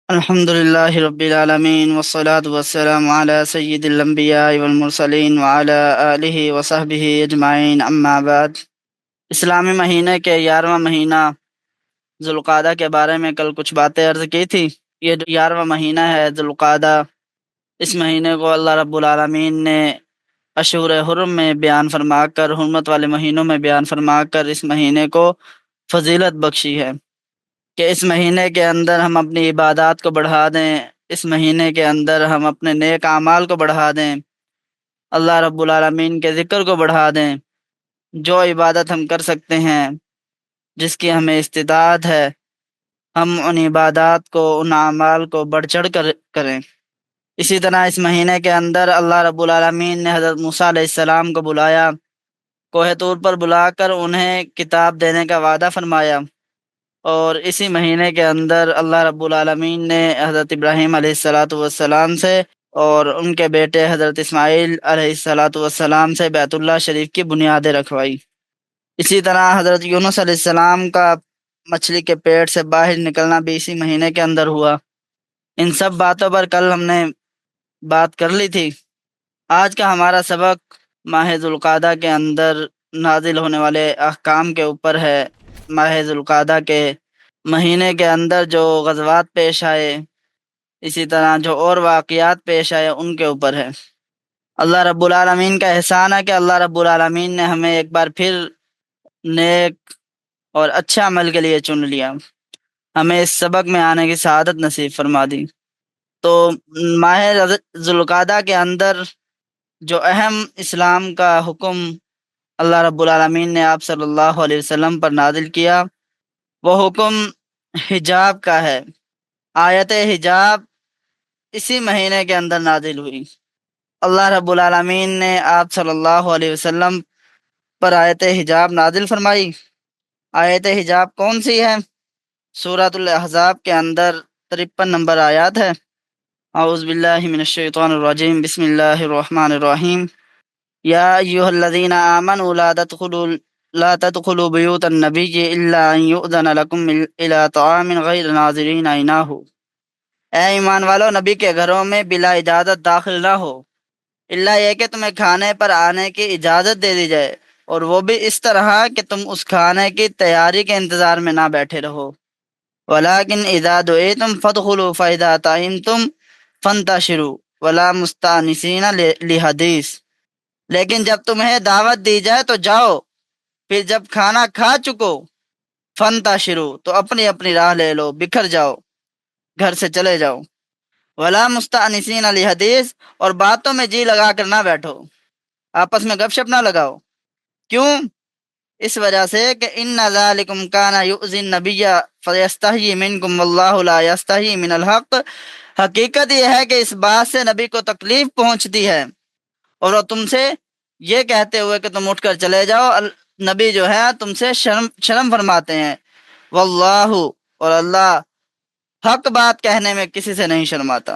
الحمد لله رب العالمين والصلاة والسلام على سيد الأنبياء والمرسلين وعلى آله وصحبه اجمعین اما بعد۔ اسلامی مہینے کے 11واں مہینہ ذوالقعدہ کے بارے میں کل کچھ باتیں عرض کی تھی۔ یہ 11واں مہینہ ہے ذوالقعدہ۔ اس مہینے کو اللہ رب العالمین نے اشہر حرم میں بیان فرما کر، حرمت والے مہینوں میں بیان فرما کر اس مہینے کو فضیلت بخشی ہے کہ اس مہینے کے اندر ہم اپنی عبادات کو بڑھا دیں، اس مہینے کے اندر ہم اپنے نیک اعمال کو بڑھا دیں، اللہ رب العالمین کے ذکر کو بڑھا دیں۔ جو عبادت ہم کر سکتے ہیں، جس کی ہمیں استطاعت ہے، ہم ان عبادات کو، ان اعمال کو بڑھ چڑھ کر کریں۔ اسی طرح اس مہینے کے اندر اللہ رب العالمین نے حضرت موسیٰ علیہ السلام کو بلایا، کوہ طور پر بلا کر انہیں کتاب دینے کا وعدہ فرمایا، اور اسی مہینے کے اندر اللہ رب العالمین نے حضرت ابراہیم علیہ السلام سے اور ان کے بیٹے حضرت اسماعیل علیہ السلام سے بیت اللہ شریف کی بنیادیں رکھوائی۔ اسی طرح حضرت یونس علیہ السلام کا مچھلی کے پیٹ سے باہر نکلنا بھی اسی مہینے کے اندر ہوا۔ ان سب باتوں پر کل ہم نے بات کر لی تھی۔ آج کا ہمارا سبق ماہ ذوالقعدہ کے اندر نازل ہونے والے احکام کے اوپر ہے۔ ماہ ذوالقعدہ کے مہینے کے اندر جو غزوات پیش آئے، اسی طرح جو اور واقعات پیش آئے، ان کے اوپر ہے۔ اللہ رب العالمین کا احسان ہے کہ اللہ رب العالمین نے ہمیں ایک بار پھر نیک اور اچھے عمل کے لیے چن لیا، ہمیں اس سبق میں آنے کی سعادت نصیب فرما دی۔ تو ماہ ذوالقعدہ کے اندر جو اہم اسلام کا حکم اللہ رب العالمین نے آپ صلی اللہ علیہ وسلم پر نازل کیا، وہ حکم حجاب کا ہے۔ آیت حجاب اسی مہینے کے اندر نازل ہوئی۔ اللہ رب العالمین نے آپ صلی اللہ علیہ وسلم پر آیت حجاب نازل فرمائی۔ آیت حجاب کون سی ہے؟ سورۃ الاحزاب کے اندر 53 نمبر آیات ہے۔ اعوذ باللہ من الشیطان الرجیم، بسم اللہ الرحمن الرحیم۔ یا ایھا الذین آمنوا لا تدخلوا بیوت النبی الا ان یؤذن لکم الی طعام غیر ناظرین اناہ۔ اے ایمان والو، نبی کے گھروں میں بلا اجازت داخل نہ ہو، الا یہ کہ تمہیں کھانے پر آنے کی اجازت دے دی جائے، اور وہ بھی اس طرح کہ تم اس کھانے کی تیاری کے انتظار میں نہ بیٹھے رہو۔ ولیکن اذا دعیتم فادخلوا فاذا طعمتم فانتشروا ولا مستأنسین لحدیث۔ لیکن جب تمہیں دعوت دی جائے تو جاؤ، پھر جب کھانا کھا چکو فانتشروا تو اپنی اپنی راہ لے لو، بکھر جاؤ، گھر سے چلے جاؤ۔ ولا مستأنسین لحدیث، اور باتوں میں جی لگا کر نہ بیٹھو، آپس میں گپ شپ نہ لگاؤ۔ کیوں؟ اس وجہ سے کہ ان ذالکم کان یؤذی النبی فیستحیی منکم واللہ لا یستحیی من الحق۔ حقیقت یہ ہے کہ اس بات سے نبی کو تکلیف پہنچتی ہے، اور وہ تم سے یہ کہتے ہوئے کہ تم اٹھ کر چلے جاؤ، نبی جو ہے تم سے شرم فرماتے ہیں۔ واللہ، اور اللہ حق بات کہنے میں کسی سے نہیں شرماتا۔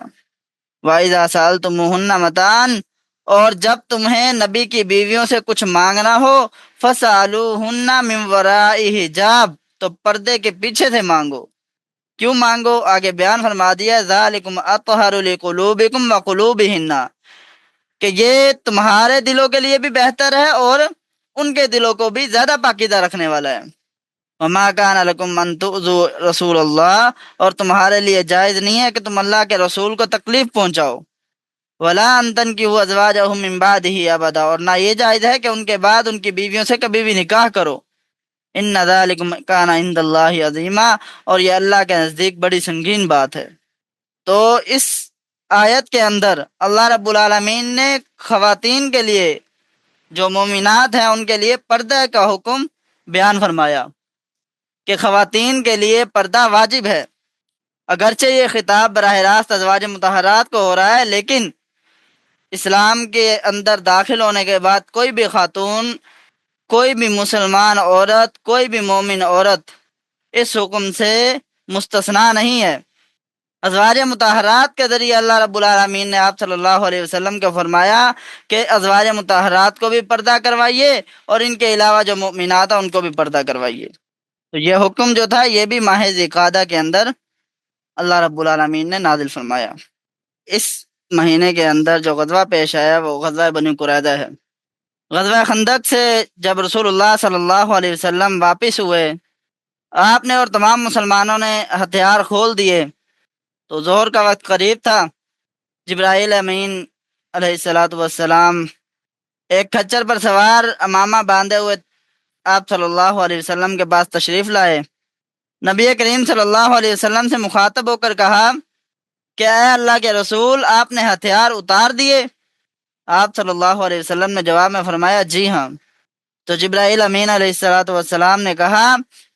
وَإِذَا سَأَلْتُمُوهُنَّ مَتَاعًا، اور جب تمہیں نبی کی بیویوں سے کچھ مانگنا ہو، فَسَأَلُوهُنَّ مِن وَرَاءِ حجاب، تو پردے کے پیچھے سے مانگو۔ کیوں مانگو؟ آگے بیان فرما دیا، ذَلِكُمْ أَطْهَرُ لِقُلُوبِكُمْ وَقُلُوبِهِنَّ، کہ یہ تمہارے دلوں کے لیے بھی بہتر ہے اور ان کے دلوں کو بھی زیادہ پاکیزہ رکھنے والا ہے۔ وَمَا كَانَ لَكُمْ أَن تُؤْذُوا رَسُولَ اللَّهِ، اور تمہارے لیے جائز نہیں ہے کہ تم اللہ کے رسول کو تکلیف پہنچاؤ۔ وَلَا أَن تَنكِحُوا أَزْوَاجَهُ مِن بَعْدِهِ أَبَدًا، اور نہ یہ جائز ہے کہ ان کے بعد ان کی بیویوں سے کبھی بھی نکاح کرو۔ إِنَّ ذَلِكُمْ كَانَ عِندَ اللَّهِ عَظِيمًا، اور یہ اللہ کے نزدیک بڑی سنگین بات ہے۔ تو اس آیت کے اندر اللہ رب العالمین نے خواتین کے لیے، جو مومنات ہیں، ان کے لیے پردہ کا حکم بیان فرمایا کہ خواتین کے لیے پردہ واجب ہے۔ اگرچہ یہ خطاب براہ راست ازواج مطہرات کو ہو رہا ہے، لیکن اسلام کے اندر داخل ہونے کے بعد کوئی بھی خاتون، کوئی بھی مسلمان عورت، کوئی بھی مومن عورت اس حکم سے مستثنیٰ نہیں ہے۔ ازواج مطہرات کے ذریعے اللہ رب العالمین نے آپ صلی اللہ علیہ وسلم کو فرمایا کہ ازواج مطہرات کو بھی پردہ کروائیے، اور ان کے علاوہ جو مؤمنات ہیں ان کو بھی پردہ کروائیے۔ تو یہ حکم جو تھا یہ بھی ماہ ذوالقعدہ کے اندر اللہ رب العالمین نے نازل فرمایا۔ اس مہینے کے اندر جو غزوہ پیش آیا وہ غزوہ بنی قریظہ ہے۔ غزوہ خندق سے جب رسول اللہ صلی اللہ علیہ وسلم واپس ہوئے، آپ نے اور تمام مسلمانوں نے ہتھیار کھول دیے تو ظہر کا وقت قریب تھا۔ جبرائیل امین علیہ الصلاۃ والسلام ایک کھچر پر سوار امامہ باندھے ہوئے آپ صلی اللہ علیہ وسلم کے پاس تشریف لائے۔ نبی کریم صلی اللہ علیہ وسلم سے مخاطب ہو کر کہا کہ اے اللہ کے رسول، آپ نے ہتھیار اتار دیے؟ آپ صلی اللہ علیہ وسلم نے جواب میں فرمایا جی ہاں۔ تو جبرائیل امین علیہ الصلاۃ والسلام نے کہا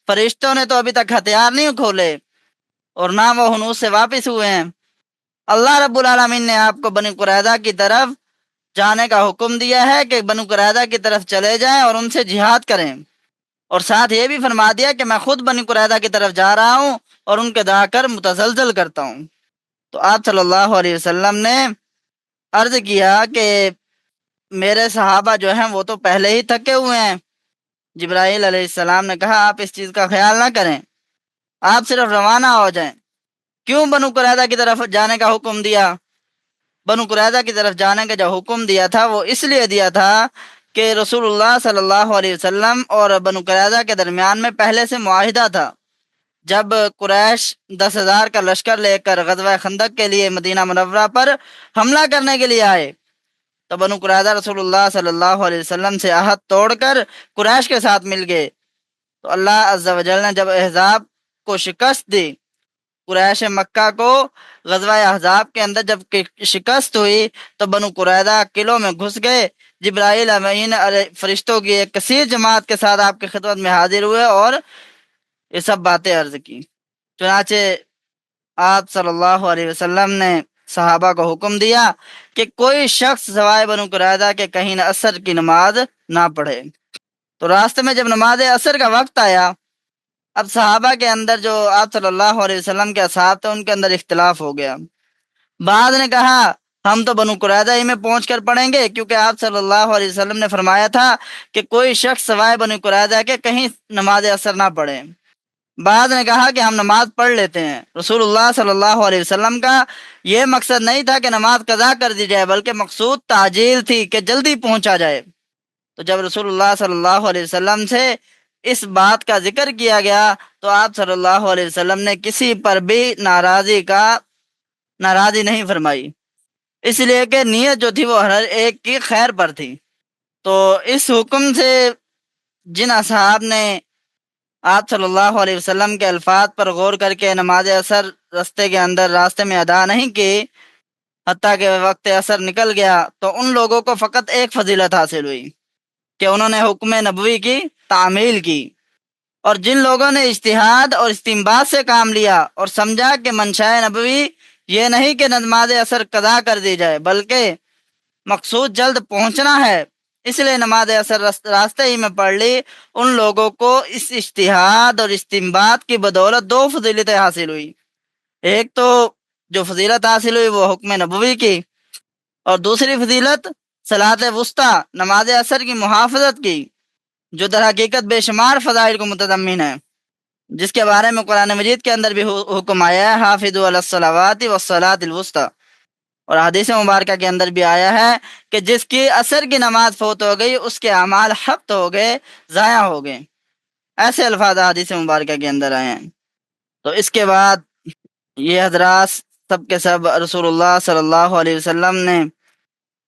فرشتوں نے تو ابھی تک ہتھیار نہیں کھولے اور نہ وہ ہنوز سے واپس ہوئے ہیں۔ اللہ رب العالمین نے آپ کو بنی قریظہ کی طرف جانے کا حکم دیا ہے کہ بنو قریظہ کی طرف چلے جائیں اور ان سے جہاد کریں، اور ساتھ یہ بھی فرما دیا کہ میں خود بنی قریظہ کی طرف جا رہا ہوں اور ان کے جا کر متزلزل کرتا ہوں۔ تو آپ صلی اللہ علیہ وسلم نے عرض کیا کہ میرے صحابہ جو ہیں وہ تو پہلے ہی تھکے ہوئے ہیں۔ جبرائیل علیہ السلام نے کہا آپ اس چیز کا خیال نہ کریں، آپ صرف روانہ ہو جائیں۔ کیوں بنو قریظہ کی طرف جانے کا حکم دیا؟ بنو قریظہ کی طرف جانے کا جو حکم دیا تھا وہ اس لیے دیا تھا کہ رسول اللہ صلی اللہ علیہ وسلم اور بنو قریظہ کے درمیان میں پہلے سے معاہدہ تھا۔ جب قریش 10,000 کا لشکر لے کر غزوہ خندق کے لیے مدینہ منورہ پر حملہ کرنے کے لیے آئے تو بنو قریظہ رسول اللہ صلی اللہ علیہ وسلم سے عہد توڑ کر قریش کے ساتھ مل گئے۔ تو اللہ عز و جل نے جب احزاب کو شکست دی، قریش مکہ کو غزوہ احزاب کے اندر جب شکست ہوئی تو بنو قریظہ قلعوں میں گھس گئے۔ جبرائیل امین فرشتوں کی ایک کثیر جماعت کے ساتھ آپ کی خدمت میں حاضر ہوئے اور یہ سب باتیں عرض کی۔ چنانچہ آپ صلی اللہ علیہ وسلم نے صحابہ کو حکم دیا کہ کوئی شخص سوائے بنو قریظہ کے کہیں نہ عصر کی نماز نہ پڑھے۔ تو راستے میں جب نماز عصر کا وقت آیا، اب صحابہ کے اندر جو آپ صلی اللہ علیہ وسلم کے اصحاب تھے ان کے اندر اختلاف ہو گیا۔ بعض نے کہا ہم تو بنو قریظہ ہی میں پہنچ کر پڑھیں گے، کیونکہ آپ صلی اللہ علیہ وسلم نے فرمایا تھا کہ کوئی شخص سوائے بنو قریظہ کے کہیں نماز عصر نہ پڑھے۔ بعض نے کہا کہ ہم نماز پڑھ لیتے ہیں۔ رسول اللہ صلی اللہ علیہ وسلم کا یہ مقصد نہیں تھا کہ نماز قضا کر دی جائے، بلکہ مقصود تعجیل تھی کہ جلدی پہنچا جائے۔ تو جب رسول اللہ صلی اللہ علیہ وسلم سے اس بات کا ذکر کیا گیا تو آپ صلی اللہ علیہ وسلم نے کسی پر بھی ناراضی نہیں فرمائی، اس لیے کہ نیت جو تھی وہ ہر ایک کی خیر پر تھی۔ تو اس حکم سے جن اصحاب نے آپ صلی اللہ علیہ وسلم کے الفاظ پر غور کر کے نماز عصر راستے میں ادا نہیں کی حتیٰ کہ وقت عصر نکل گیا، تو ان لوگوں کو فقط ایک فضیلت حاصل ہوئی کہ انہوں نے حکم نبوی کی تعمیل کی۔ اور جن لوگوں نے اجتہاد اور استنباط سے کام لیا اور سمجھا کہ منشاء نبوی یہ نہیں کہ نماز عصر قضا کر دی جائے بلکہ مقصود جلد پہنچنا ہے، اس لیے نماز عصر راستے ہی میں پڑھ لی، ان لوگوں کو اس اجتہاد اور استنباط کی بدولت دو فضیلتیں حاصل ہوئی۔ ایک تو جو فضیلت حاصل ہوئی وہ حکم نبوی کی، اور دوسری فضیلت صلاۃ وسطیٰ نماز عصر کی محافظت کی، جو در حقیقت بے شمار فضائل کو متضمن ہے، جس کے بارے میں قرآن مجید کے اندر بھی حکم آیا ہے حافظوا علی الصلوات والصلاۃ الوسطیٰ، اور حدیث مبارکہ کے اندر بھی آیا ہے کہ جس کی عصر کی نماز فوت ہو گئی اس کے اعمال حبط ہو گئے، ضائع ہو گئے، ایسے الفاظ حدیث مبارکہ کے اندر آئے ہیں۔ تو اس کے بعد یہ حضرات سب کے سب رسول اللہ صلی اللہ علیہ وسلم نے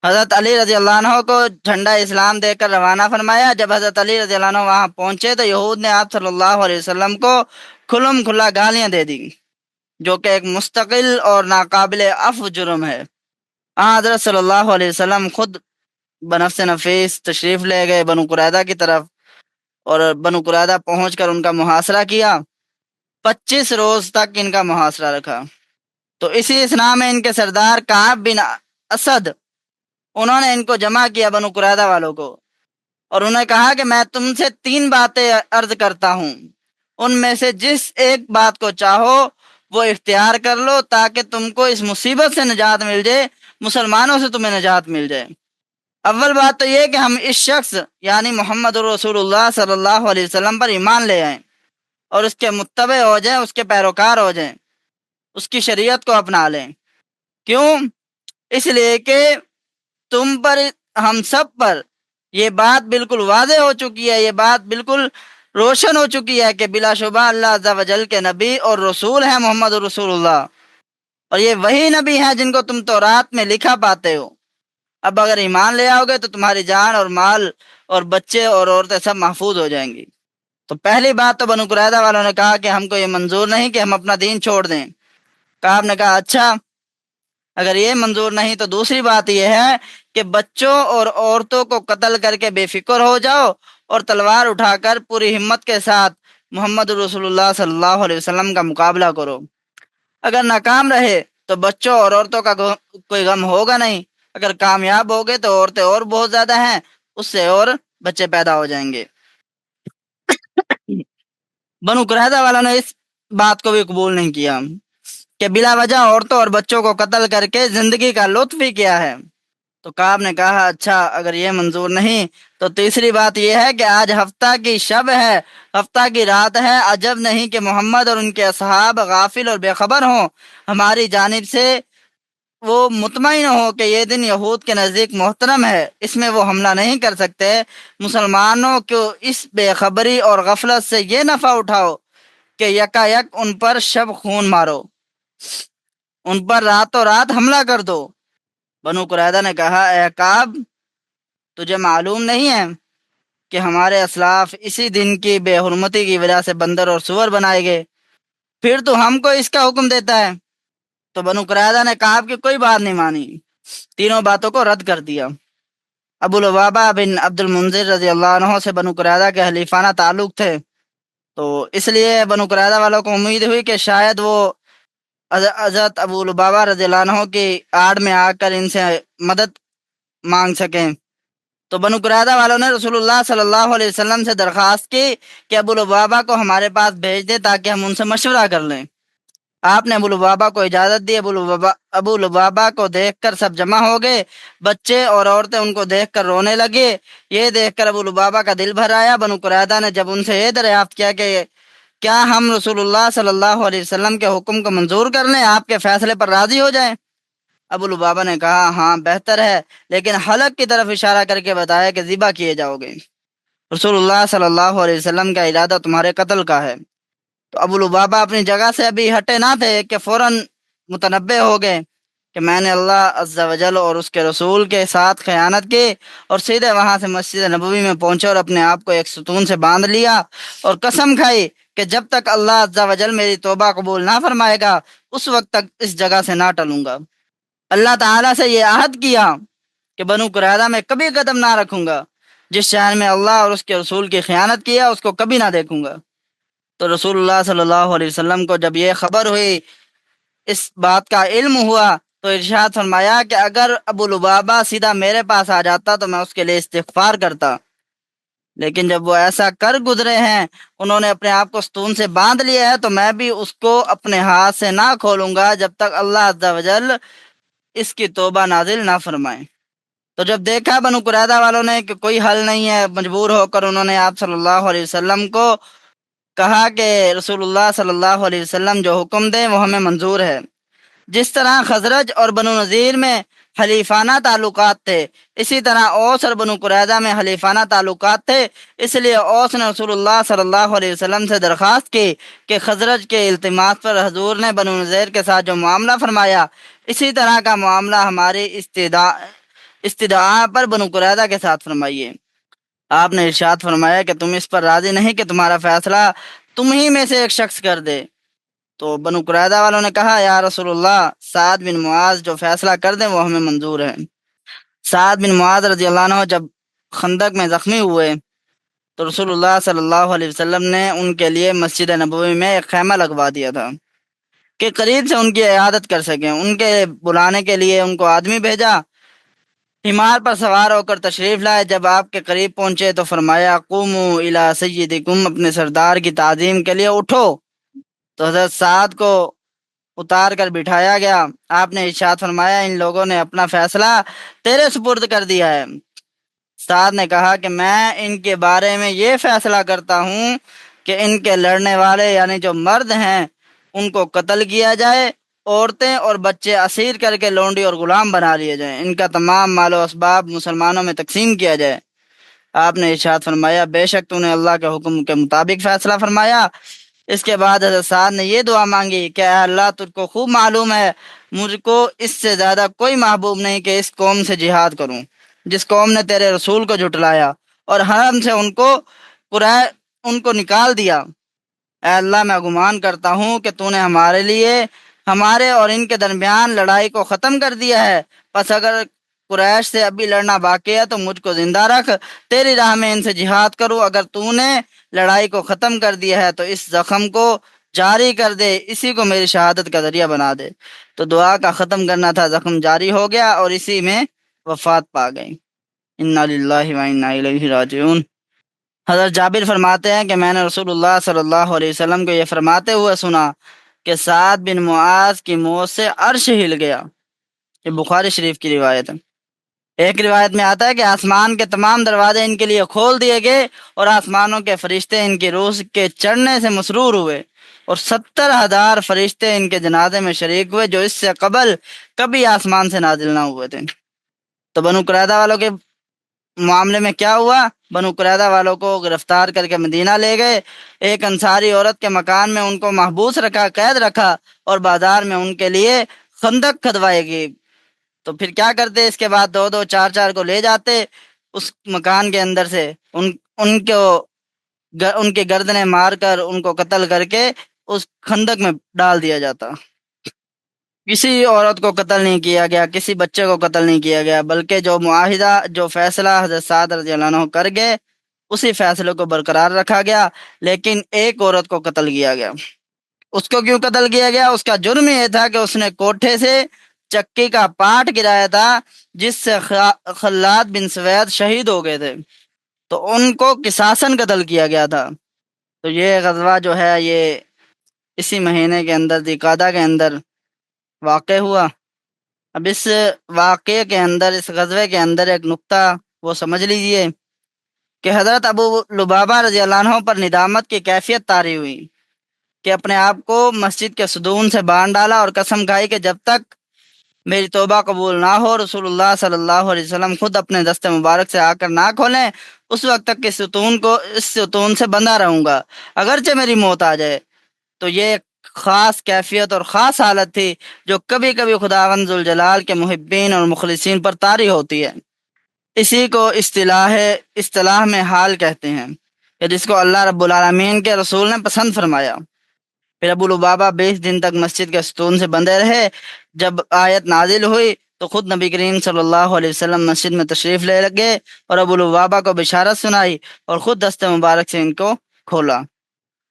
حضرت علی رضی اللہ عنہ کو جھنڈا اسلام دے کر روانہ فرمایا۔ جب حضرت علی رضی اللہ عنہ وہاں پہنچے تو یہود نے آپ صلی اللہ علیہ وسلم کو کھلم کھلا گالیاں دے دی، جو کہ ایک مستقل اور ناقابل عفو جرم ہے۔ حضرت صلی اللہ علیہ وسلم خود بنفس نفیس تشریف لے گئے بنو قریظہ کی طرف، اور بنو قریظہ پہنچ کر ان کا محاصرہ کیا۔ 25 روز تک ان کا محاصرہ رکھا۔ تو اسی اثناء میں ان کے سردار کعب بن اسد انہوں نے ان کو جمع کیا بنو قریظہ والوں کو، اور انہیں کہا کہ میں تم سے 3 باتیں عرض کرتا ہوں، ان میں سے جس ایک بات کو چاہو وہ اختیار کر لو تاکہ تم کو اس مصیبت سے نجات مل جائے، مسلمانوں سے تمہیں نجات مل جائے۔ اول بات تو یہ کہ ہم اس شخص یعنی محمد رسول اللہ صلی اللہ علیہ وسلم پر ایمان لے آئیں اور اس کے متبع ہو جائیں، اس کے پیروکار ہو جائیں۔ اس کی شریعت کو اپنا لیں۔ کیوں؟ اس لیے کہ تم پر، ہم سب پر یہ بات بالکل واضح ہو چکی ہے، یہ بات بالکل روشن ہو چکی ہے کہ بلا شبہ اللہ عز و جل کے نبی اور رسول ہیں محمد رسول اللہ، اور یہ وہی نبی ہیں جن کو تم تورات میں لکھا پاتے ہو۔ اب اگر ایمان لے آؤ گے تو تمہاری جان اور مال اور بچے اور عورتیں سب محفوظ ہو جائیں گی۔ تو پہلی بات تو بنو قریظہ والوں نے کہا کہ ہم کو یہ منظور نہیں کہ ہم اپنا دین چھوڑ دیں۔ کعب نے کہا اچھا اگر یہ منظور نہیں تو دوسری بات یہ ہے کہ بچوں اور عورتوں کو قتل کر کے بے فکر ہو جاؤ اور تلوار اٹھا کر پوری ہمت کے ساتھ محمد رسول اللہ صلی اللہ علیہ وسلم کا مقابلہ کرو۔ اگر ناکام رہے تو بچوں اور عورتوں کا کوئی غم ہوگا نہیں، اگر کامیاب ہوگے تو عورتیں اور بہت زیادہ ہیں، اس سے اور بچے پیدا ہو جائیں گے۔ بنو قریظہ والوں نے اس بات کو بھی قبول نہیں کیا کہ بلا وجہ عورتوں اور بچوں کو قتل کر کے زندگی کا لطف ہی کیا ہے۔ تو کعب نے کہا اچھا اگر یہ منظور نہیں تو تیسری بات یہ ہے کہ آج ہفتہ کی شب ہے، ہفتہ کی رات ہے، عجب نہیں کہ محمد اور ان کے اصحاب غافل اور بے خبر ہوں، ہماری جانب سے وہ مطمئن ہو کہ یہ دن یہود کے نزدیک محترم ہے، اس میں وہ حملہ نہیں کر سکتے۔ مسلمانوں کو اس بے خبری اور غفلت سے یہ نفع اٹھاؤ کہ یکا یک ان پر شب خون مارو، ان پر راتوں رات حملہ کر دو۔ بنو قریظہ نے کہا اے کعب تجھے معلوم نہیں ہے کہ ہمارے اسلاف اسی دن کی بے حرمتی کی وجہ سے بندر اور سور بنائے گئے، پھر تو ہم کو اس کا حکم دیتا ہے؟ تو بنو قریظہ نے کعب کی کوئی بات نہیں مانی، تینوں باتوں کو رد کر دیا۔ ابو لبابہ بن عبد المنذر رضی اللہ عنہ سے بنو قریظہ کے حلیفانہ تعلق تھے، تو اس لیے بنو قریظہ والوں کو امید ہوئی کہ شاید وہ حضرت ابو لبابہ رضی اللہ عنہ کی آڑ میں آ کر ان سے مدد مانگ سکیں۔ تو بنو قریظہ والوں نے رسول اللہ صلی اللہ علیہ وسلم سے درخواست کی کہ ابو لبابہ کو ہمارے پاس بھیج دے تاکہ ہم ان سے مشورہ کر لیں۔ آپ نے ابو لبابہ کو اجازت دی۔ ابو لبابہ کو دیکھ کر سب جمع ہو گئے، بچے اور عورتیں ان کو دیکھ کر رونے لگے۔ یہ دیکھ کر ابو لبابہ کا دل بھر آیا۔ بنو قریظہ نے جب ان سے یہ دریافت کیا کہ کیا ہم رسول اللہ صلی اللہ علیہ وسلم کے حکم کو منظور کر لیں، آپ کے فیصلے پر راضی ہو جائیں؟ ابو لبابہ نے کہا ہاں بہتر ہے، لیکن حلق کی طرف اشارہ کر کے بتایا کہ ذبح کیے جاؤ گے، رسول اللہ صلی اللہ علیہ وسلم کا ارادہ تمہارے قتل کا ہے۔ تو ابو لبابہ اپنی جگہ سے ابھی ہٹے نہ تھے کہ فوراً متنبع ہو گئے کہ میں نے اللہ عز و جل اور اس کے رسول کے ساتھ خیانت کی، اور سیدھے وہاں سے مسجد نبوی میں پہنچے اور اپنے آپ کو ایک ستون سے باندھ لیا اور قسم کھائی کہ جب تک اللہ عز و جل میری توبہ قبول نہ فرمائے گا اس وقت تک اس جگہ سے نہ ٹلوں گا۔ اللہ تعالیٰ سے یہ عہد کیا کہ بنو قریظہ میں کبھی قدم نہ رکھوں گا، جس شہر میں اللہ اور اس کے رسول کی خیانت کیا اس کو کبھی نہ دیکھوں گا۔ تو رسول اللہ صلی اللہ علیہ وسلم کو جب یہ خبر ہوئی، اس بات کا علم ہوا، تو ارشاد فرمایا کہ اگر ابو لبابہ سیدھا میرے پاس آ جاتا تو میں اس کے لیے استغفار کرتا، لیکن جب وہ ایسا کر گزرے ہیں، انہوں نے اپنے آپ کو ستون سے باندھ لیا ہے، تو میں بھی اس کو اپنے ہاتھ سے نہ کھولوں گا جب تک اللہ عز و جل اس کی توبہ نازل نہ فرمائے۔ تو جب دیکھا بنو قریظہ والوں نے کہ کوئی حل نہیں ہے، مجبور ہو کر انہوں نے آپ صلی اللہ علیہ وسلم کو کہا کہ رسول اللہ صلی اللہ علیہ وسلم جو حکم دیں وہ ہمیں منظور ہے۔ جس طرح خزرج اور بنو نذیر میں حلیفانہ تعلقات تھے، اسی طرح اوس اور بنو قریظہ میں حلیفانہ تعلقات تھے، اس لیے اوس نے رسول اللہ صلی اللہ علیہ وسلم سے درخواست کی کہ خزرج کے التماس پر حضور نے بنو نذیر کے ساتھ جو معاملہ فرمایا اسی طرح کا معاملہ ہماری استدعاء پر بنو قریظہ کے ساتھ فرمائیے۔ آپ نے ارشاد فرمایا کہ تم اس پر راضی نہیں کہ تمہارا فیصلہ تم ہی میں سے ایک شخص کر دے؟ تو بنو قریظہ والوں نے کہا یا رسول اللہ سعد بن معاذ جو فیصلہ کر دیں وہ ہمیں منظور ہے۔ سعد بن معاذ رضی اللہ عنہ جب خندق میں زخمی ہوئے تو رسول اللہ صلی اللہ علیہ وسلم نے ان کے لیے مسجد نبوی میں ایک خیمہ لگوا دیا تھا کہ قریب سے ان کی عیادت کر سکیں۔ ان کے بلانے کے لیے ان کو آدمی بھیجا، حمار پر سوار ہو کر تشریف لائے۔ جب آپ کے قریب پہنچے تو فرمایا قوموا الی سیدکم، اپنے سردار کی تعظیم کے لیے اٹھو۔ تو حضرت سعد کو اتار کر بٹھایا گیا۔ آپ نے ارشاد فرمایا ان لوگوں نے اپنا فیصلہ تیرے سپرد کر دیا ہے۔ سعد نے کہا کہ میں ان کے بارے میں یہ فیصلہ کرتا ہوں کہ ان کے لڑنے والے یعنی جو مرد ہیں ان کو قتل کیا جائے، عورتیں اور بچے اسیر کر کے لونڈی اور غلام بنا لیے جائیں، ان کا تمام مال و اسباب مسلمانوں میں تقسیم کیا جائے۔ آپ نے ارشاد فرمایا بے شک تو نے اللہ کے حکم کے مطابق فیصلہ فرمایا۔ اس کے بعد حضرت سعد نے یہ دعا مانگی کہ اے اللہ تجھ کو خوب معلوم ہے مجھ کو اس سے زیادہ کوئی محبوب نہیں کہ اس قوم سے جہاد کروں جس قوم نے تیرے رسول کو جھٹلایا اور حرم سے ان کو نکال دیا۔ اے اللہ میں گمان کرتا ہوں کہ تو نے ہمارے لیے ہمارے اور ان کے درمیان لڑائی کو ختم کر دیا ہے، پس اگر قریش سے ابھی لڑنا باقی ہے تو مجھ کو زندہ رکھ، تیری راہ میں ان سے جہاد کروں۔ اگر تو نے لڑائی کو ختم کر دیا ہے تو اس زخم کو جاری کر دے، اسی کو میری شہادت کا ذریعہ بنا دے۔ تو دعا کا ختم کرنا تھا، زخم جاری ہو گیا اور اسی میں وفات پا گئی۔ انا للہ و انا الیہ راجعون۔ حضرت جابر فرماتے ہیں کہ میں نے رسول اللہ صلی اللہ علیہ وسلم کو یہ فرماتے ہوئے سنا کہ سعد بن معاذ کی موت سے عرش ہل گیا۔ یہ بخاری شریف کی روایت ہے۔ ایک روایت میں آتا ہے کہ آسمان کے تمام دروازے ان کے لیے کھول دیے گئے اور آسمانوں کے فرشتے ان کی روح کے چڑھنے سے مسرور ہوئے اور 70,000 فرشتے ان کے جنازے میں شریک ہوئے جو اس سے قبل کبھی آسمان سے نازل نہ ہوئے تھے۔ تو بنو قریظہ والوں کے معاملے میں کیا ہوا؟ بنو قریظہ والوں کو گرفتار کر کے مدینہ لے گئے، ایک انصاری عورت کے مکان میں ان کو محبوس رکھا، قید رکھا اور بازار میں ان کے لیے خندق کھدوائے گی۔ تو پھر کیا کرتے؟ اس کے بعد دو دو چار چار کو لے جاتے اس مکان کے اندر سے، ان کو ان کی گردنیں مار کر ان کو قتل کر کے اس خندق میں ڈال دیا جاتا۔ کسی عورت کو قتل نہیں کیا گیا، کسی بچے کو قتل نہیں کیا گیا، بلکہ جو معاہدہ، جو فیصلہ حضرت سعد رضی اللہ عنہ کر گئے اسی فیصلے کو برقرار رکھا گیا، لیکن ایک عورت کو قتل کیا گیا۔ اس کو کیوں قتل کیا گیا؟ اس کا جرم یہ تھا کہ اس نے کوٹھے سے چکی کا پاٹ گرایا تھا جس سے خلاد بن سوید شہید ہو گئے تھے، تو ان کو قصاصاً قتل کیا گیا تھا۔ تو یہ غزوہ جو ہے یہ اسی مہینے کے اندر ذی القعدہ کے اندر واقع ہوا۔ اب اس واقعے کے اندر، اس غزوے کے اندر ایک نقطہ وہ سمجھ لیجئے کہ حضرت ابو لبابہ رضی اللہ عنہ پر ندامت کی کیفیت طاری ہوئی کہ اپنے آپ کو مسجد کے صدون سے باندھ ڈالا اور قسم کھائی کہ جب تک میری توبہ قبول نہ ہو، رسول اللہ صلی اللہ علیہ وسلم خود اپنے دست مبارک سے آ کر نہ کھولیں، اس وقت تک اس ستون سے بندھا رہوں گا اگرچہ میری موت آ جائے۔ تو یہ ایک خاص کیفیت اور خاص حالت تھی جو کبھی کبھی خداوند ذوالجلال کے محبین اور مخلصین پر طاری ہوتی ہے۔ اسی کو اصطلاح میں حال کہتے ہیں کہ جس کو اللہ رب العالمین کے رسول نے پسند فرمایا۔ پھر ابو لبابہ 20 دن تک مسجد کے ستون سے بندھے رہے۔ جب آیت نازل ہوئی تو خود نبی کریم صلی اللہ علیہ وسلم مسجد میں تشریف لے گئے اور ابو لبابہ کو بشارت سنائی اور خود دست مبارک سے ان کو کھولا۔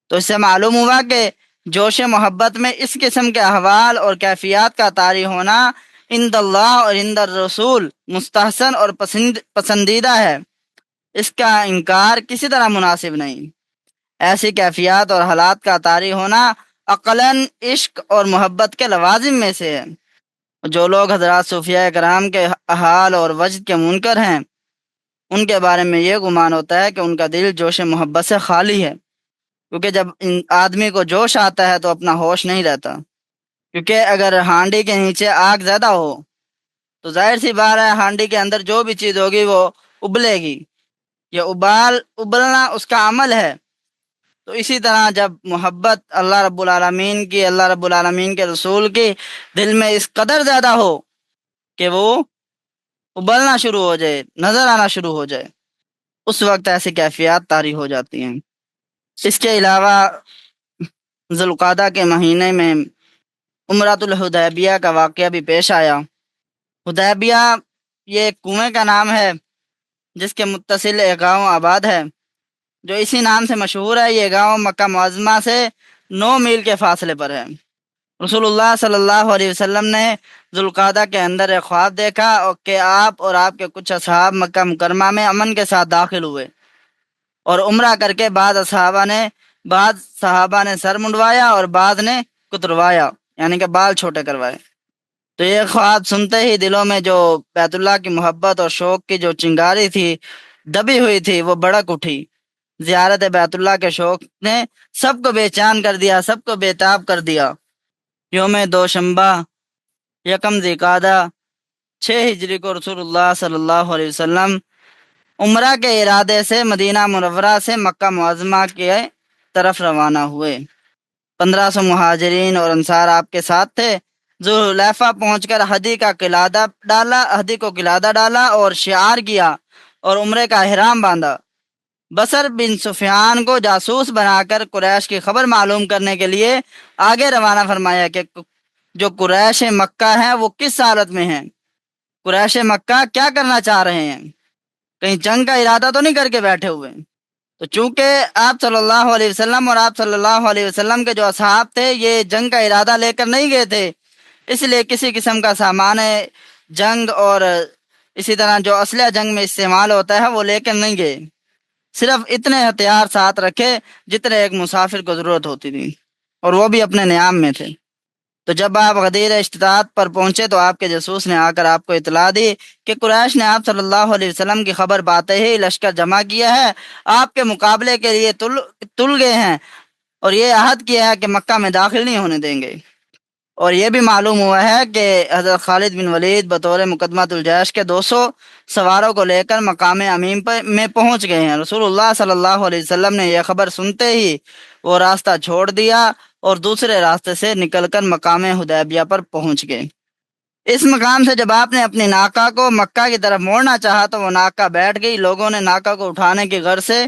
تو اس سے معلوم ہوا کہ جوش محبت میں اس قسم کے احوال اور کیفیات کا طاری ہونا عند اللہ اور عند الرسول مستحسن اور پسندیدہ ہے، اس کا انکار کسی طرح مناسب نہیں۔ ایسی کیفیات اور حالات کا طاری ہونا عقلاً عشق اور محبت کے لوازم میں سے ہے۔ جو لوگ حضرات صوفیاء کرام کے حال اور وجد کے منکر ہیں ان کے بارے میں یہ گمان ہوتا ہے کہ ان کا دل جوش محبت سے خالی ہے، کیونکہ جب آدمی کو جوش آتا ہے تو اپنا ہوش نہیں رہتا، کیونکہ اگر ہانڈی کے نیچے آگ زیادہ ہو تو ظاہر سی بات ہے ہانڈی کے اندر جو بھی چیز ہوگی وہ ابلے گی، یہ ابلنا اس کا عمل ہے۔ تو اسی طرح جب محبت اللہ رب العالمین کی، اللہ رب العالمین کے رسول کی دل میں اس قدر زیادہ ہو کہ وہ ابلنا شروع ہو جائے، نظر آنا شروع ہو جائے، اس وقت ایسی کیفیات طاری ہو جاتی ہیں۔ اس کے علاوہ ذی القعدہ کے مہینے میں عمرۃ الحدیبیہ کا واقعہ بھی پیش آیا۔ حدیبیہ یہ ایک کنویں کا نام ہے جس کے متصل ایک گاؤں آباد ہے جو اسی نام سے مشہور ہے۔ یہ گاؤں مکہ معظمہ سے 9 میل کے فاصلے پر ہے۔ رسول اللہ صلی اللہ علیہ وسلم نے ذی القعدہ کے اندر ایک خواب دیکھا کہ آپ اور آپ کے کچھ اصحاب مکہ مکرمہ میں امن کے ساتھ داخل ہوئے اور عمرہ کر کے بعض صحابہ نے سر منڈوایا اور بعض نے کتروایا، یعنی کہ بال چھوٹے کروائے۔ تو یہ خواب سنتے ہی دلوں میں جو بیت اللہ کی محبت اور شوق کی جو چنگاری تھی، دبی ہوئی تھی، وہ بھڑک اٹھی۔ زیارت بیت اللہ کے شوق نے سب کو بے چین کر دیا، سب کو بے تاب کر دیا۔ یوم دوشنبہ یکم ذیقعدہ 6 ہجری کو رسول اللہ صلی اللہ علیہ وسلم عمرہ کے ارادے سے مدینہ منورہ سے مکہ معظمہ کے طرف روانہ ہوئے۔ 1500 مہاجرین اور انصار آپ کے ساتھ تھے۔ ذوالحلیفہ پہنچ کر ہدی کو قلادہ ڈالا اور شعار کیا اور عمرے کا احرام باندھا۔ بصر بن سفیان کو جاسوس بنا کر قریش کی خبر معلوم کرنے کے لیے آگے روانہ فرمایا کہ جو قریش مکہ ہیں وہ کس حالت میں ہیں، قریش مکہ کیا کرنا چاہ رہے ہیں، کہیں جنگ کا ارادہ تو نہیں کر کے بیٹھے ہوئے۔ تو چونکہ آپ صلی اللہ علیہ وسلم اور آپ صلی اللہ علیہ وسلم کے جو اصحاب تھے یہ جنگ کا ارادہ لے کر نہیں گئے تھے، اس لیے کسی قسم کا سامان جنگ اور اسی طرح جو اسلحہ جنگ میں استعمال ہوتا ہے وہ لے کر نہیں گئے، صرف اتنے ہتھیار ساتھ رکھے جتنے ایک مسافر کو ضرورت ہوتی تھی، اور وہ بھی اپنے نیام میں تھے۔ تو جب آپ غدیر اشتاط پر پہنچے تو آپ کے جاسوس نے آ کر آپ کو اطلاع دی کہ قریش نے آپ صلی اللہ علیہ وسلم کی خبر پاتے ہی لشکر جمع کیا ہے، آپ کے مقابلے کے لیے تل گئے ہیں، اور یہ عہد کیا ہے کہ مکہ میں داخل نہیں ہونے دیں گے۔ اور یہ بھی معلوم ہوا ہے کہ حضرت خالد بن ولید بطور مقدمۃ الجیش کے 200 سواروں کو لے کر مقام امین میں پہنچ گئے ہیں۔ رسول اللہ صلی اللہ علیہ وسلم نے یہ خبر سنتے ہی وہ راستہ چھوڑ دیا اور دوسرے راستے سے نکل کر مقام حدیبیہ پر پہنچ گئے۔ اس مقام سے جب آپ نے اپنی ناکہ کو مکہ کی طرف موڑنا چاہا تو وہ ناکہ بیٹھ گئی۔ لوگوں نے ناکہ کو اٹھانے کی غرض سے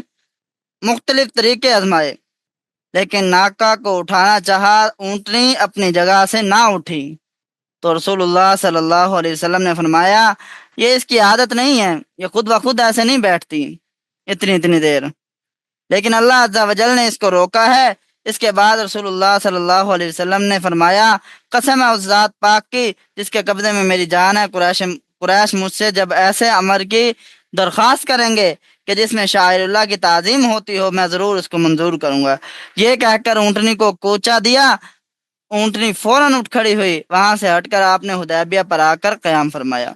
مختلف طریقے آزمائے، لیکن ناکہ کو اٹھانا چاہا، اونٹنی اپنی جگہ سے نہ اٹھی۔ تو رسول اللہ صلی اللہ علیہ وسلم نے فرمایا یہ اس کی عادت نہیں ہے، یہ خود بخود ایسے نہیں بیٹھتی اتنی دیر، لیکن اللہ عز و جل نے اس کو روکا ہے۔ اس کے بعد رسول اللہ صلی اللہ علیہ وسلم نے فرمایا قسم ہے اس ذات پاک کی جس کے قبضے میں میری جان ہے، قریش مجھ سے جب ایسے امر کی درخواست کریں گے کہ جس میں شاعر اللہ کی تعظیم ہوتی ہو میں ضرور اس کو منظور کروں گا۔ یہ کہہ کر اونٹنی کو کوچا دیا، اونٹنی فوراً اٹھ کھڑی ہوئی، وہاں سے ہٹ کر آپ نے حدیبیہ پر آ کر قیام فرمایا۔